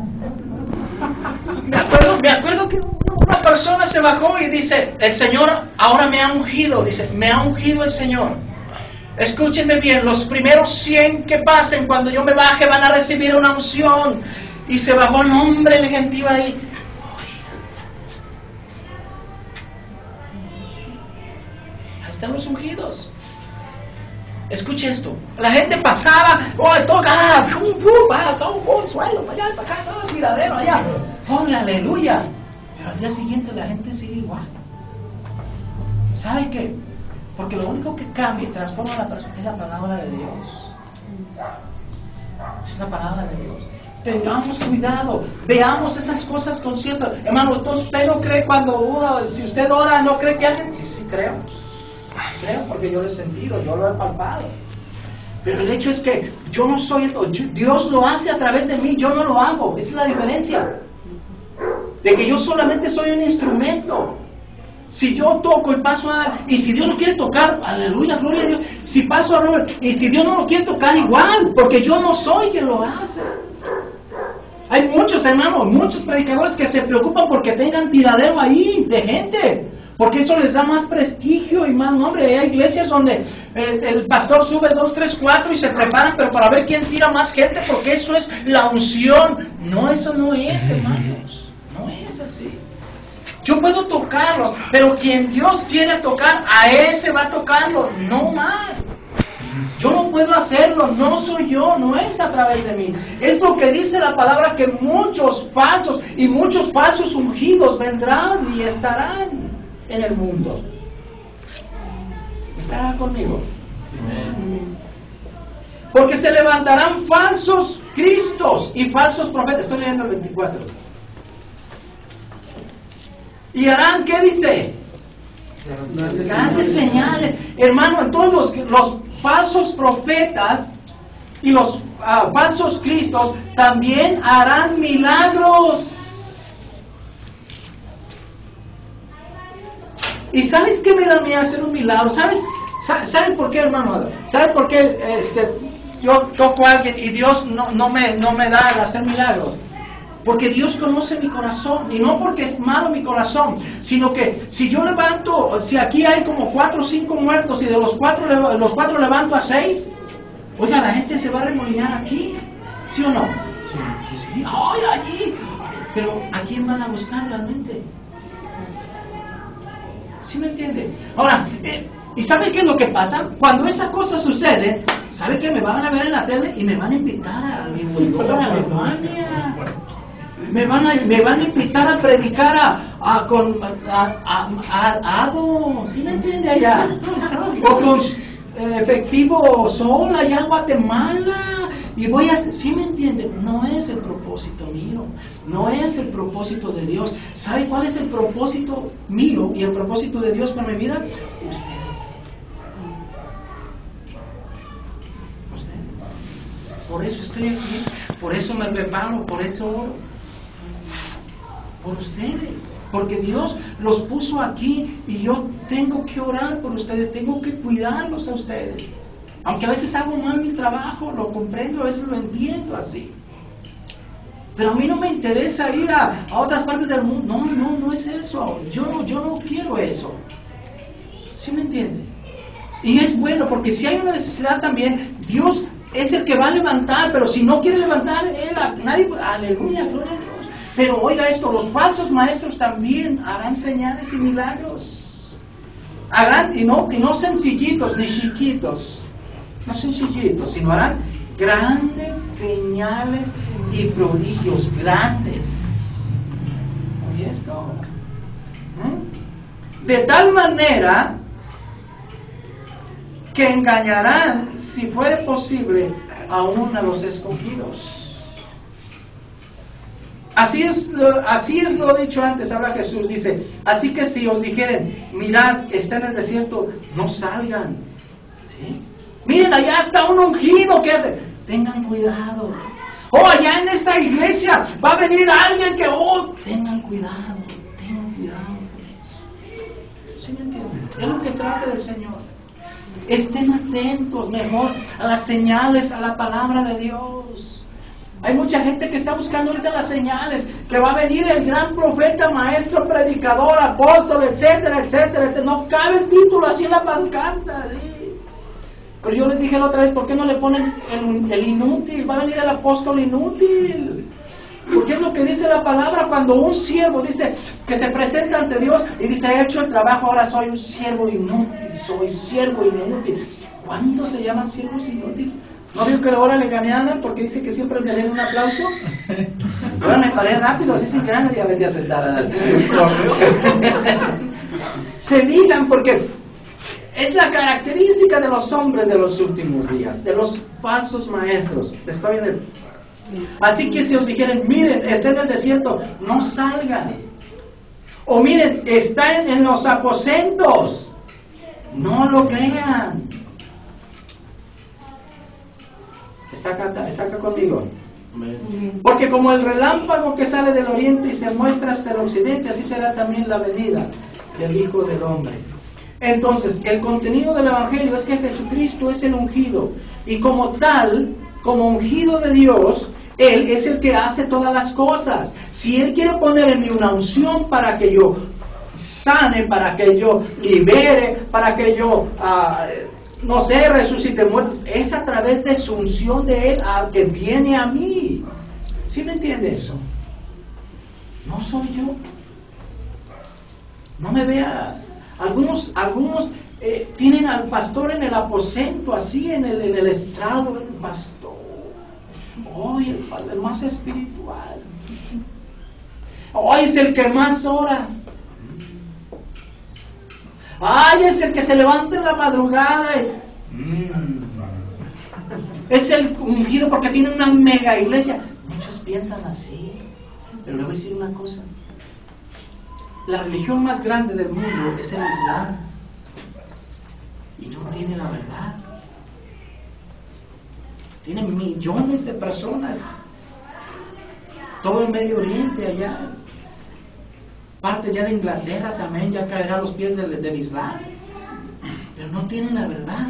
Me acuerdo que una persona se bajó y dice, el Señor ahora me ha ungido, dice, me ha ungido el Señor. Escúchenme bien, los primeros 100 que pasen cuando yo me baje van a recibir una unción. Y se bajó el hombre el gentío ahí. Ahí están los ungidos. Escuche esto, la gente pasaba, toca, todo suelo, para allá, para acá, todo tiradero allá, aleluya. Pero al día siguiente la gente sigue igual. ¿Sabe qué? Porque lo único que cambia y transforma a la persona es la palabra de Dios. Es la palabra de Dios. Tengamos cuidado, veamos esas cosas con cierto. Hermano, entonces usted no cree cuando uno, si usted ora, ¿no cree que alguien? Sí, creo. Creo porque yo lo he sentido, yo lo he palpado. Pero el hecho es que yo no soy, Dios lo hace a través de mí, yo no lo hago. Esa es la diferencia. De que yo solamente soy un instrumento. Si yo toco y paso a... Y si Dios no quiere tocar, aleluya, gloria a Dios. Si paso a Robert, y si Dios no lo quiere tocar, igual, porque yo no soy quien lo hace. Hay muchos hermanos, muchos predicadores que se preocupan porque tengan tiradero ahí de gente. Porque eso les da más prestigio y más nombre. Hay iglesias donde el pastor sube 2, 3, 4 y se preparan, pero para ver quién tira más gente, porque eso es la unción. No, eso no es, hermanos. No es así. Yo puedo tocarlos, pero quien Dios quiere tocar, a ese va a tocarlo, no más. Yo no puedo hacerlo, no soy yo, no es a través de mí. Es lo que dice la palabra, que muchos falsos y muchos falsos ungidos vendrán y estarán en el mundo. ¿Estará conmigo? Porque se levantarán falsos cristos y falsos profetas. Estoy leyendo el 24. Y harán, ¿qué dice? Grandes señales. Hermano, en todos falsos profetas y los falsos cristos también harán milagros. ¿Y sabes qué me da a mí hacer un milagro? ¿Saben por qué, hermano? ¿Saben por qué yo toco a alguien y Dios no me da el hacer milagros? Porque Dios conoce mi corazón, y no porque es malo mi corazón, sino que si yo levanto, si aquí hay como 4 o 5 muertos y de los 4 levanto a 6, oiga, la gente se va a remolinar aquí, ¿sí o no? Sí. ¡Ay, allí! Pero ¿a quién van a buscar realmente? ¿Sí me entiende? Ahora, ¿y sabe qué es lo que pasa? Cuando esa cosa sucede, ¿sabe qué? Me van a ver en la tele y me van a invitar a Alemania. Me van a invitar a predicar a Ado, ¿sí me entiende allá? O con Efectivo Sol allá en Guatemala. Y voy a, ¿sí me entiende? No es el propósito mío, no es el propósito de Dios. ¿Sabe cuál es el propósito mío y el propósito de Dios para mi vida? Ustedes. Por eso estoy aquí, por eso me preparo, por eso oro. Por ustedes, porque Dios los puso aquí y yo tengo que orar por ustedes, tengo que cuidarlos a ustedes. Aunque a veces hago mal mi trabajo, lo comprendo, a veces lo entiendo así. Pero a mí no me interesa ir a otras partes del mundo. No es eso. Yo no quiero eso. ¿Sí me entiende? Y es bueno, porque si hay una necesidad también, Dios es el que va a levantar, pero si no quiere levantar, nadie, aleluya, gloria a Dios. Pero oiga esto, los falsos maestros también harán señales y milagros. Harán, y no sencillitos ni chiquitos, no sencillitos, sino harán grandes señales y prodigios, grandes. ¿Oye esto? De tal manera que engañarán, si fuere posible, aún a los escogidos. Así es lo dicho antes, habla Jesús, dice, así que si os dijeren, mirad, está en el desierto, no salgan. ¿Sí? Miren, allá está un ungido, ¿qué hace? Tengan cuidado. Oh, allá en esta iglesia va a venir alguien que, tengan cuidado por eso. ¿Sí me entienden? Es lo que trata del Señor. Estén atentos mejor a las señales, a la palabra de Dios. Hay mucha gente que está buscando ahorita las señales, que va a venir el gran profeta, maestro, predicador, apóstol, etcétera, etcétera, etcétera. No cabe el título así en la pancarta. ¿Sí? Pero yo les dije la otra vez, ¿por qué no le ponen el inútil? Va a venir el apóstol inútil. Porque es lo que dice la palabra cuando un siervo dice que se presenta ante Dios y dice, he hecho el trabajo, ahora soy un siervo inútil, soy siervo inútil. ¿Cuándo se llaman siervos inútiles? ¿No vio que ahora le gané a Ana porque dice que siempre me den un aplauso? Ahora me paré rápido, así sin que nadie vendría a sentar. Se digan porque es la característica de los hombres de los últimos días, de los falsos maestros. Estoy en el... Así que si os dijeren, miren, está en el desierto, no salgan. O miren, está en los aposentos, no lo crean. ¿Está acá conmigo? Porque como el relámpago que sale del oriente y se muestra hasta el occidente, así será también la venida del Hijo del Hombre. Entonces, el contenido del Evangelio es que Jesucristo es el ungido, y como tal, como ungido de Dios, Él es el que hace todas las cosas. Si Él quiere poner en mí una unción para que yo sane, para que yo libere, para que yo... no sé, resucite muertos, es a través de su unción de Él que viene a mí. ¿Sí me entiende eso? No soy yo. No me vea. Algunos tienen al pastor en el aposento, así en el estrado, el pastor. Hoy el más espiritual. Hoy es el que más ora. Ay, es el que se levanta en la madrugada es el ungido porque tiene una mega iglesia. Muchos piensan así, pero le voy a decir una cosa. La religión más grande del mundo es el Islam, y no tiene la verdad. Tiene millones de personas. Todo el Medio Oriente allá. Parte ya de Inglaterra también ya caerá a los pies del Islam. Pero no tienen la verdad.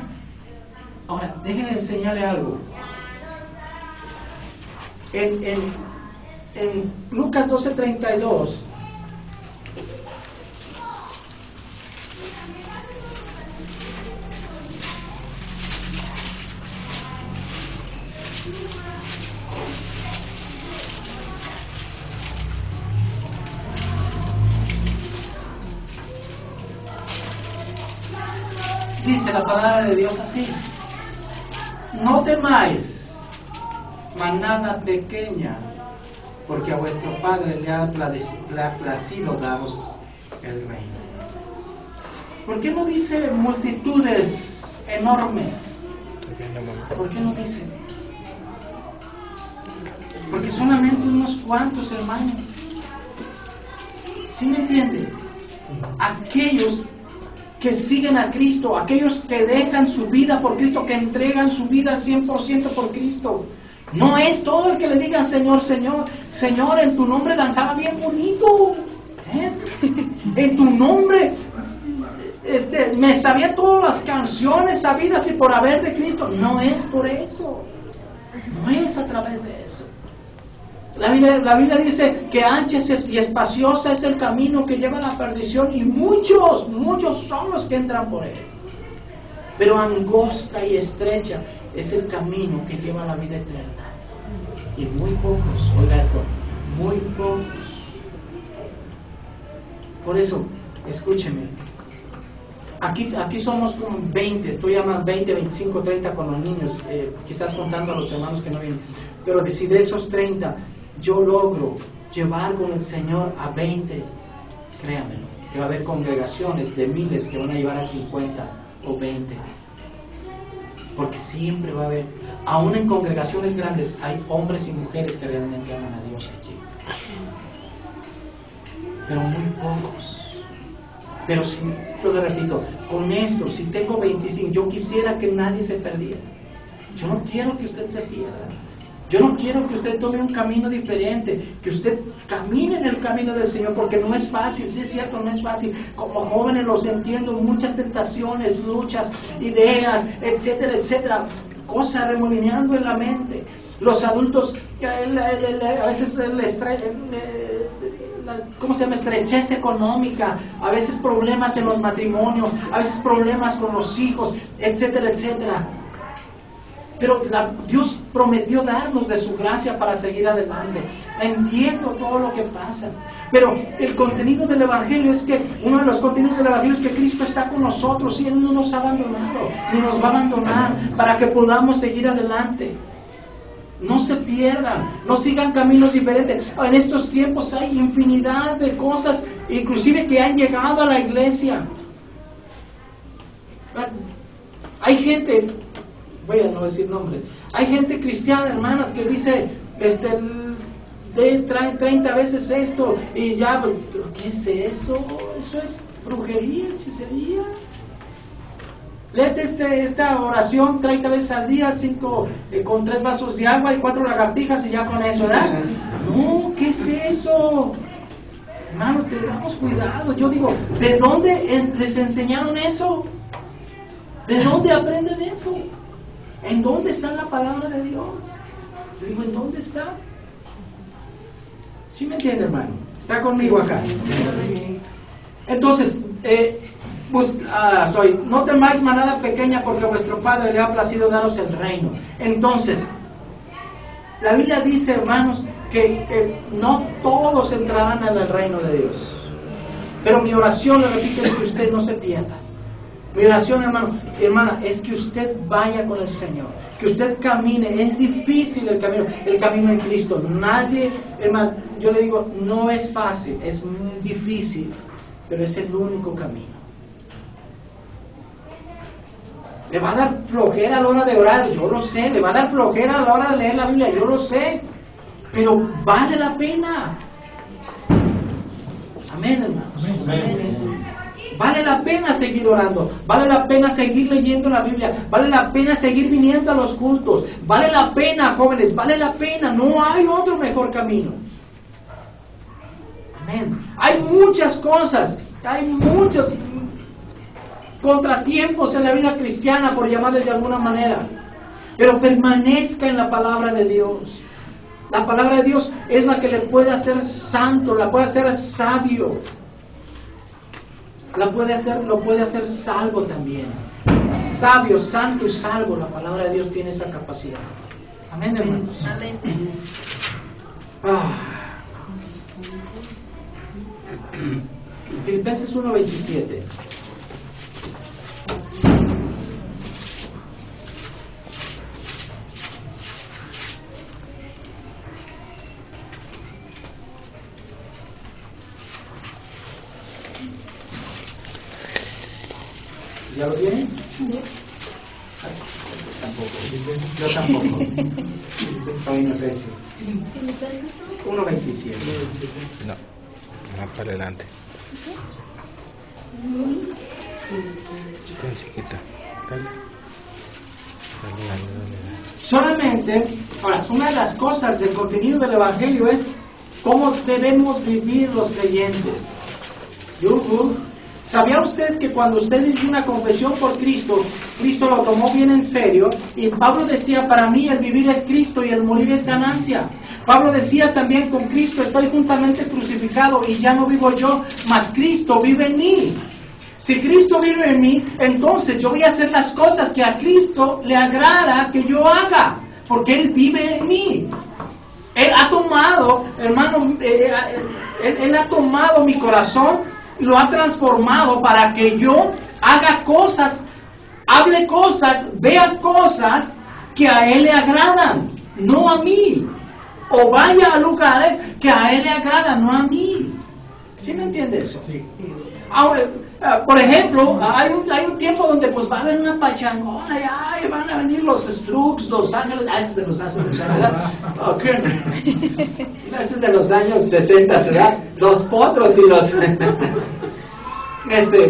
Ahora, déjenme enseñarle algo. En Lucas 12:32 dice la palabra de Dios así: no temáis, manada pequeña, porque a vuestro Padre le ha placido daros el reino. ¿Por qué no dice multitudes enormes? ¿Por qué no dice? Porque solamente unos cuantos, hermanos. ¿Sí me entiende? Aquellos que siguen a Cristo, aquellos que dejan su vida por Cristo, que entregan su vida al 100% por Cristo. No es todo el que le digan Señor, Señor. Señor, en tu nombre danzaba bien bonito. En tu nombre me sabía todas las canciones sabidas y por haber de Cristo. No es por eso. No es a través de eso. La Biblia dice que ancha y espaciosa es el camino que lleva a la perdición y muchos son los que entran por él. Pero angosta y estrecha es el camino que lleva a la vida eterna. Y muy pocos, oiga esto, muy pocos. Por eso, escúcheme. Aquí somos como 20, estoy a más 20, 25, 30 con los niños, quizás contando a los hermanos que no vienen. Pero si de esos 30 yo logro llevar con el Señor a 20, créanmelo, que va a haber congregaciones de miles que van a llevar a 50 o 20. Porque siempre va a haber, aún en congregaciones grandes, hay hombres y mujeres que realmente aman a Dios allí. Pero muy pocos. Pero si, yo le repito, con esto, si tengo 25, yo quisiera que nadie se perdiera. Yo no quiero que usted se pierda. Yo no quiero que usted tome un camino diferente, que usted camine en el camino del Señor, porque no es fácil, sí es cierto, no es fácil. Como jóvenes los entiendo, muchas tentaciones, luchas, ideas, etcétera, etcétera, cosas remolineando en la mente. Los adultos, a veces estrechez económica, a veces problemas en los matrimonios, a veces problemas con los hijos, etcétera, etcétera. Pero Dios prometió darnos de su gracia para seguir adelante. Entiendo todo lo que pasa. Pero el contenido del Evangelio es que, uno de los contenidos del Evangelio es que Cristo está con nosotros y Él no nos ha abandonado, ni nos va a abandonar para que podamos seguir adelante. No se pierdan, no sigan caminos diferentes. En estos tiempos hay infinidad de cosas, inclusive que han llegado a la iglesia. Hay gente, voy a no decir nombres, hay gente cristiana, hermanas, que dice, trae 30 veces esto y ya, ¿pero qué es eso? Eso es brujería, hechicería. Léete esta oración 30 veces al día, 5 con 3 vasos de agua y 4 lagartijas y ya con eso, ¿verdad? No, ¿qué es eso? Hermano, tengamos cuidado. Yo digo, ¿de dónde les enseñaron eso? ¿De dónde aprenden eso? ¿En dónde está la palabra de Dios? Yo digo, ¿en dónde está? ¿Sí me entiende, hermano? ¿Está conmigo acá? Entonces, no temáis, manada pequeña, porque a vuestro Padre le ha placido daros el reino. Entonces, la Biblia dice, hermanos, que no todos entrarán en el reino de Dios. Pero mi oración, le repito, es que usted no se pierda. Mi oración, hermana, es que usted vaya con el Señor, que usted camine. Es difícil el camino en Cristo. Nadie, hermano, yo le digo, no es fácil, es muy difícil, pero es el único camino. Le va a dar flojera a la hora de orar, yo lo sé. Le va a dar flojera a la hora de leer la Biblia, yo lo sé. Pero vale la pena. Amén, hermanos. Amén. Vale la pena seguir orando, vale la pena seguir leyendo la Biblia, vale la pena seguir viniendo a los cultos, vale la pena, jóvenes, vale la pena, no hay otro mejor camino. Amén. Hay muchas cosas, hay muchos contratiempos en la vida cristiana, por llamarles de alguna manera, pero permanezca en la palabra de Dios. La palabra de Dios es la que le puede hacer santo, la puede hacer sabio, lo puede hacer salvo también. Sabio, santo y salvo, la palabra de Dios tiene esa capacidad. Amén, hermanos. Amén. Filipenses 1:27. ¿Ya lo tienen? Tampoco. Yo tampoco. Estoy en Efesios 1:27. No, más para adelante. Tan chiquita. Dale. Solamente, ahora, una de las cosas del contenido del Evangelio es cómo debemos vivir los creyentes. ¿Sabía usted que cuando usted hizo una confesión por Cristo, Cristo lo tomó bien en serio? Y Pablo decía, para mí el vivir es Cristo y el morir es ganancia. Pablo decía también, con Cristo estoy juntamente crucificado y ya no vivo yo, mas Cristo vive en mí. Si Cristo vive en mí, entonces yo voy a hacer las cosas que a Cristo le agrada que yo haga, porque Él vive en mí. Él ha tomado, hermano, Él ha tomado mi corazón, lo ha transformado para que yo haga cosas, hable cosas, vea cosas que a Él le agradan, no a mí. O vaya a lugares que a Él le agradan, no a mí. ¿Sí me entiende eso? Sí. Ahora, por ejemplo, hay un tiempo donde pues va a haber una pachangona y ay, van a venir los Strokes, Los Ángeles, esos de Los Ángeles, ¿verdad? Okay. Esos de los años 60, ¿verdad? Los Potros y los...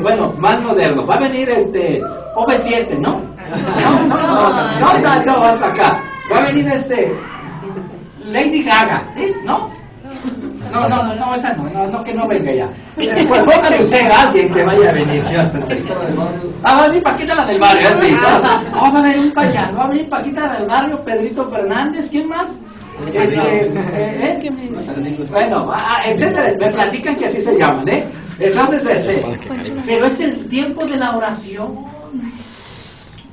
bueno, más moderno. Va a venir OV7, ¿no? No, hasta acá. Va a venir Lady Gaga, ¿sí? ¿No? No, esa no, que no venga ya. Pues póngale usted a alguien que vaya a venir. Va a venir Paquita la del barrio, así. Va a venir un pachán, va a venir Paquita del barrio, Pedrito Fernández, ¿quién más? Bueno, etcétera, me platican que así se llaman, ¿eh? Entonces, pero es el tiempo de la oración.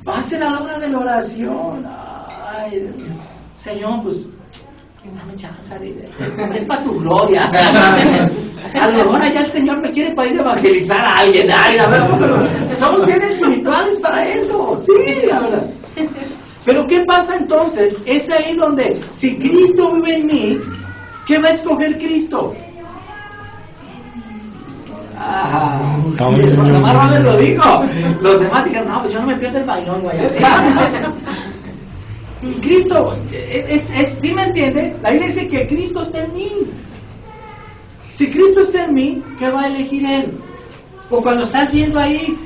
Pasen a la hora de la oración. Ay, Dios mío. Señor, pues dame chance, es para tu gloria. A lo mejor ya el Señor me quiere para ir a evangelizar a alguien. Ay, la verdad, somos bien espirituales para eso, sí, la verdad. Pero ¿qué pasa entonces? Es ahí donde, si Cristo vive en mí, ¿qué va a escoger Cristo? Nomás Robert lo dijo. Los demás dijeron, no, pues yo no me pierdo el bailón, güey. Cristo, ¿sí me entiende? La Biblia dice que Cristo está en mí. Si Cristo está en mí, ¿qué va a elegir Él? O cuando estás viendo ahí,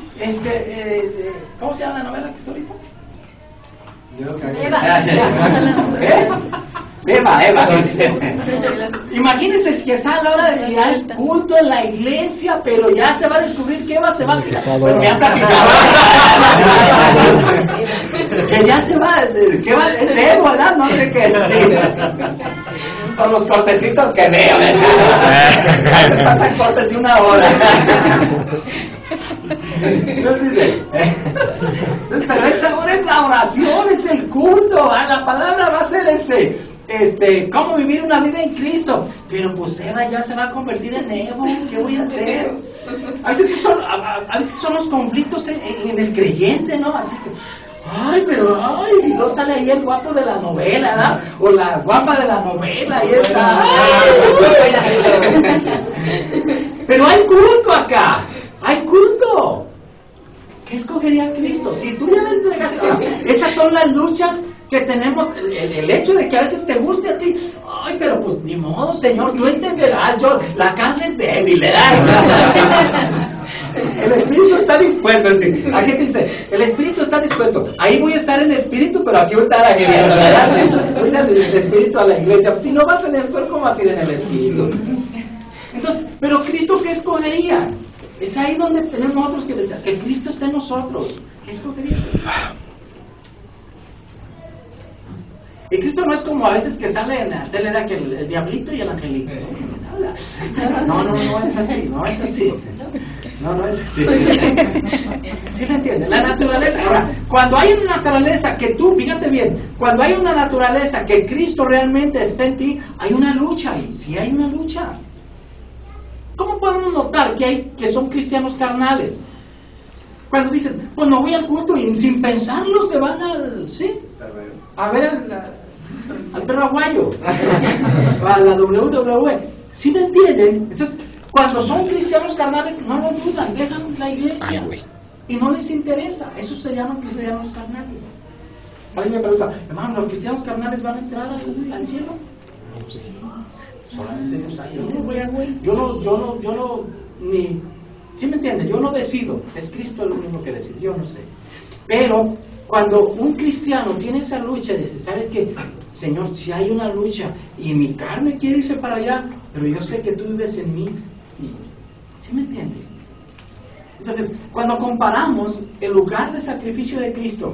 ¿cómo se llama la novela que está ahorita? Eva. Imagínense que está a la hora de ir al culto en la iglesia, pero ya se va a descubrir que Eva se va a quedar. Bueno, me han platicado. Que ya se va, que va, es Eva, ¿verdad? No sé qué sí. Con los cortecitos que veo, ¿verdad? Se pasan cortes de 1 hora. Entonces, pero esa hora es la oración, es el culto. La palabra va a ser cómo vivir una vida en Cristo. Pero pues Eva ya se va a convertir en Evo. ¿Qué voy a hacer? A veces son los conflictos en el creyente, ¿no? Así que, y no sale ahí el guapo de la novela, ¿verdad? O la guapa de la novela, y está. Pero hay culto acá. Hay culto. ¿Qué escogería Cristo? Si tú ya le entregas, esas son las luchas que tenemos. El hecho de que a veces te guste a ti, pero pues ni modo, Señor, tú entenderás, la carne es débil, ¿verdad? El espíritu está dispuesto, es decir, la gente dice, el espíritu está dispuesto, ahí voy a estar en espíritu, pero aquí voy a estar agrediendo, ¿verdad? Voy a ir del espíritu a la iglesia, si no vas en el cuerpo, ¿cómo vas a ir en el espíritu? Entonces, pero Cristo, ¿qué escogería? Es ahí donde tenemos nosotros que decir, que Cristo está en nosotros. ¿Qué escogería? Y Cristo no es como a veces que sale en la tele que el diablito y el angelito. No es así, no es así. No es así. ¿Sí me entiende? La naturaleza. Ahora, cuando hay una naturaleza que tú, fíjate bien, cuando hay una naturaleza que Cristo realmente está en ti, hay una lucha ahí. Sí hay una lucha. ¿Cómo podemos notar que son cristianos carnales? Cuando dicen, pues no voy al culto y sin pensarlo se van a ver al perro aguayo, a la WWE. ¿Sí me entienden? Entonces, cuando son cristianos carnales, no lo dudan, dejan la iglesia y no les interesa. Eso se llaman cristianos carnales. Alguien me pregunta, hermano, ¿los cristianos carnales van a entrar al cielo? Sí. Solamente Dios sabe. Yo no, ni, ¿sí me entiende? Yo no decido, es Cristo el único que decide, yo no sé. Pero cuando un cristiano tiene esa lucha, dice, ¿sabe qué? Señor, si hay una lucha y mi carne quiere irse para allá, pero yo sé que tú vives en mí, ¿sí me entiende? Entonces, cuando comparamos el lugar de sacrificio de Cristo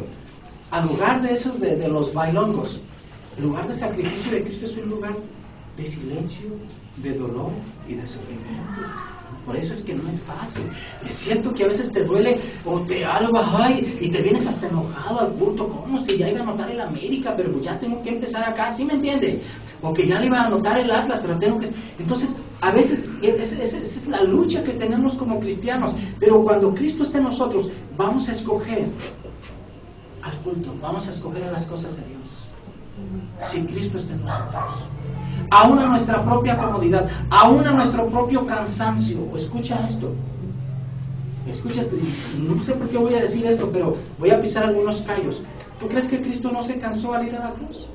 al lugar de esos de los bailongos, el lugar de sacrificio de Cristo es un lugar de silencio, de dolor y de sufrimiento. Por eso es que no es fácil. Es cierto que a veces te duele o te algo, y te vienes hasta enojado al culto, como si ya iba a anotar el América, pero ya tengo que empezar acá, ¿sí me entiende? O que ya le iba a anotar el Atlas, pero tengo que... Entonces, a veces, esa es la lucha que tenemos como cristianos. Pero cuando Cristo está en nosotros, vamos a escoger al culto, vamos a escoger a las cosas de Dios. Si Cristo está en nosotros, aún a nuestra propia comodidad, aún a nuestro propio cansancio. Escucha esto, no sé por qué voy a decir esto, pero voy a pisar algunos callos. ¿Tú crees que Cristo no se cansó al ir a la cruz?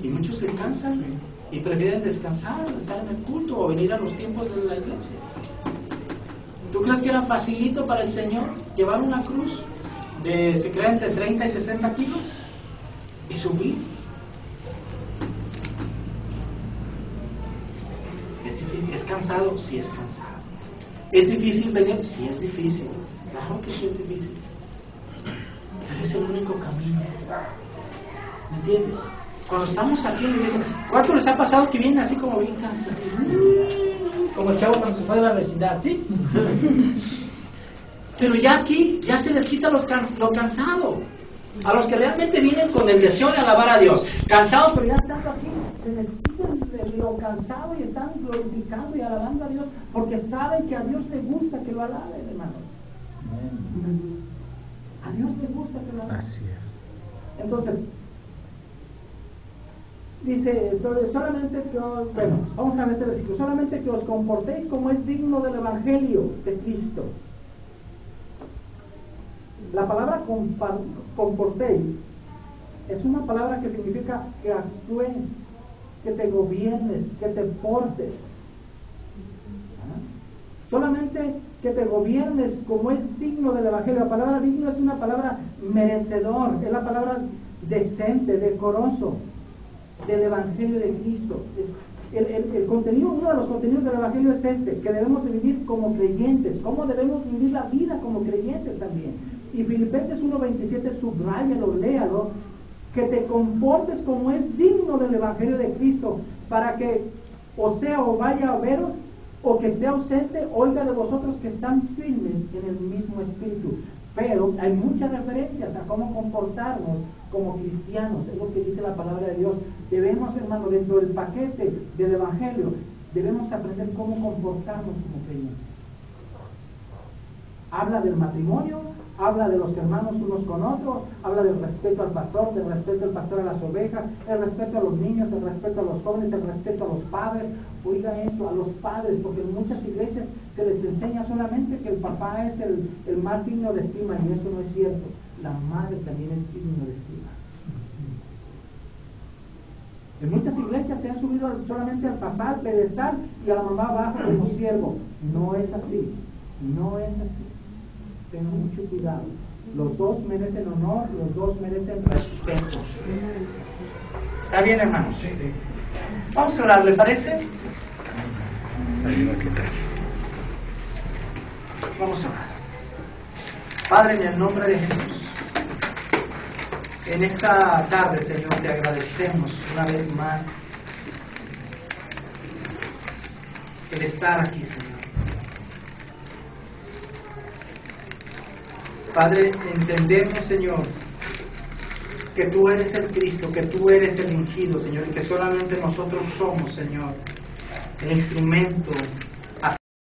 Y muchos se cansan y prefieren descansar, estar en el culto o venir a los tiempos de la iglesia. ¿Tú crees que era facilito para el Señor llevar una cruz se crea entre 30 y 60 kilos y subir? ¿Es cansado? Sí, es cansado. ¿Es difícil venir? Sí, es difícil. Claro que sí es difícil. Pero es el único camino. ¿Me entiendes? Cuando estamos aquí en la iglesia, ¿cuánto les ha pasado que vienen así como bien cansados? Como el chavo cuando se fue de la vecindad, ¿sí? Pero ya aquí, ya se les quita lo cansado. A los que realmente vienen con dedicación a alabar a Dios, cansados, pero ya estando aquí, se les quita lo cansado y están glorificando y alabando a Dios, porque saben que a Dios le gusta que lo alaben, hermano. A Dios le gusta que lo alaben. Así es. Entonces, dice, solamente que os, vamos a ver este versículo, solamente que os comportéis como es digno del Evangelio de Cristo. La palabra comportéis es una palabra que significa que actúes, que te gobiernes, que te portes. Solamente que te gobiernes como es digno del Evangelio. La palabra digno es una palabra merecedor, es la palabra decente, decoroso del Evangelio de Cristo. El contenido, uno de los contenidos del Evangelio es que debemos de vivir como creyentes. ¿Cómo debemos vivir la vida como creyentes también? Y Filipenses 1:27, subráyalo, léalo, que te comportes como es digno del Evangelio de Cristo, para que o vaya a veros, o que esté ausente, oiga de vosotros que están firmes en el mismo espíritu. Pero hay muchas referencias a cómo comportarnos como cristianos, es lo que dice la palabra de Dios. Debemos, hermano, dentro del paquete del Evangelio, debemos aprender cómo comportarnos como creyentes. Habla del matrimonio, habla de los hermanos unos con otros, habla del respeto al pastor, del respeto del pastor a las ovejas, el respeto a los niños, el respeto a los jóvenes, el respeto a los padres. Oiga eso, a los padres, porque en muchas iglesias se les enseña solamente que el papá es el más digno de estima, y eso no es cierto. La madre también es digna de estima. En muchas iglesias se han subido solamente al papá al pedestal y a la mamá abajo como siervo. No es así. No es así. Tengan mucho cuidado. Los dos merecen honor, los dos merecen respeto. ¿Está bien, hermanos? Sí. Vamos a orar, ¿le parece? Vamos a orar. Padre, en el nombre de Jesús, en esta tarde, Señor, te agradecemos una vez más el estar aquí, Señor. Padre, entendemos, Señor, que tú eres el Cristo, que tú eres el ungido, Señor, y que solamente nosotros somos, Señor, el instrumento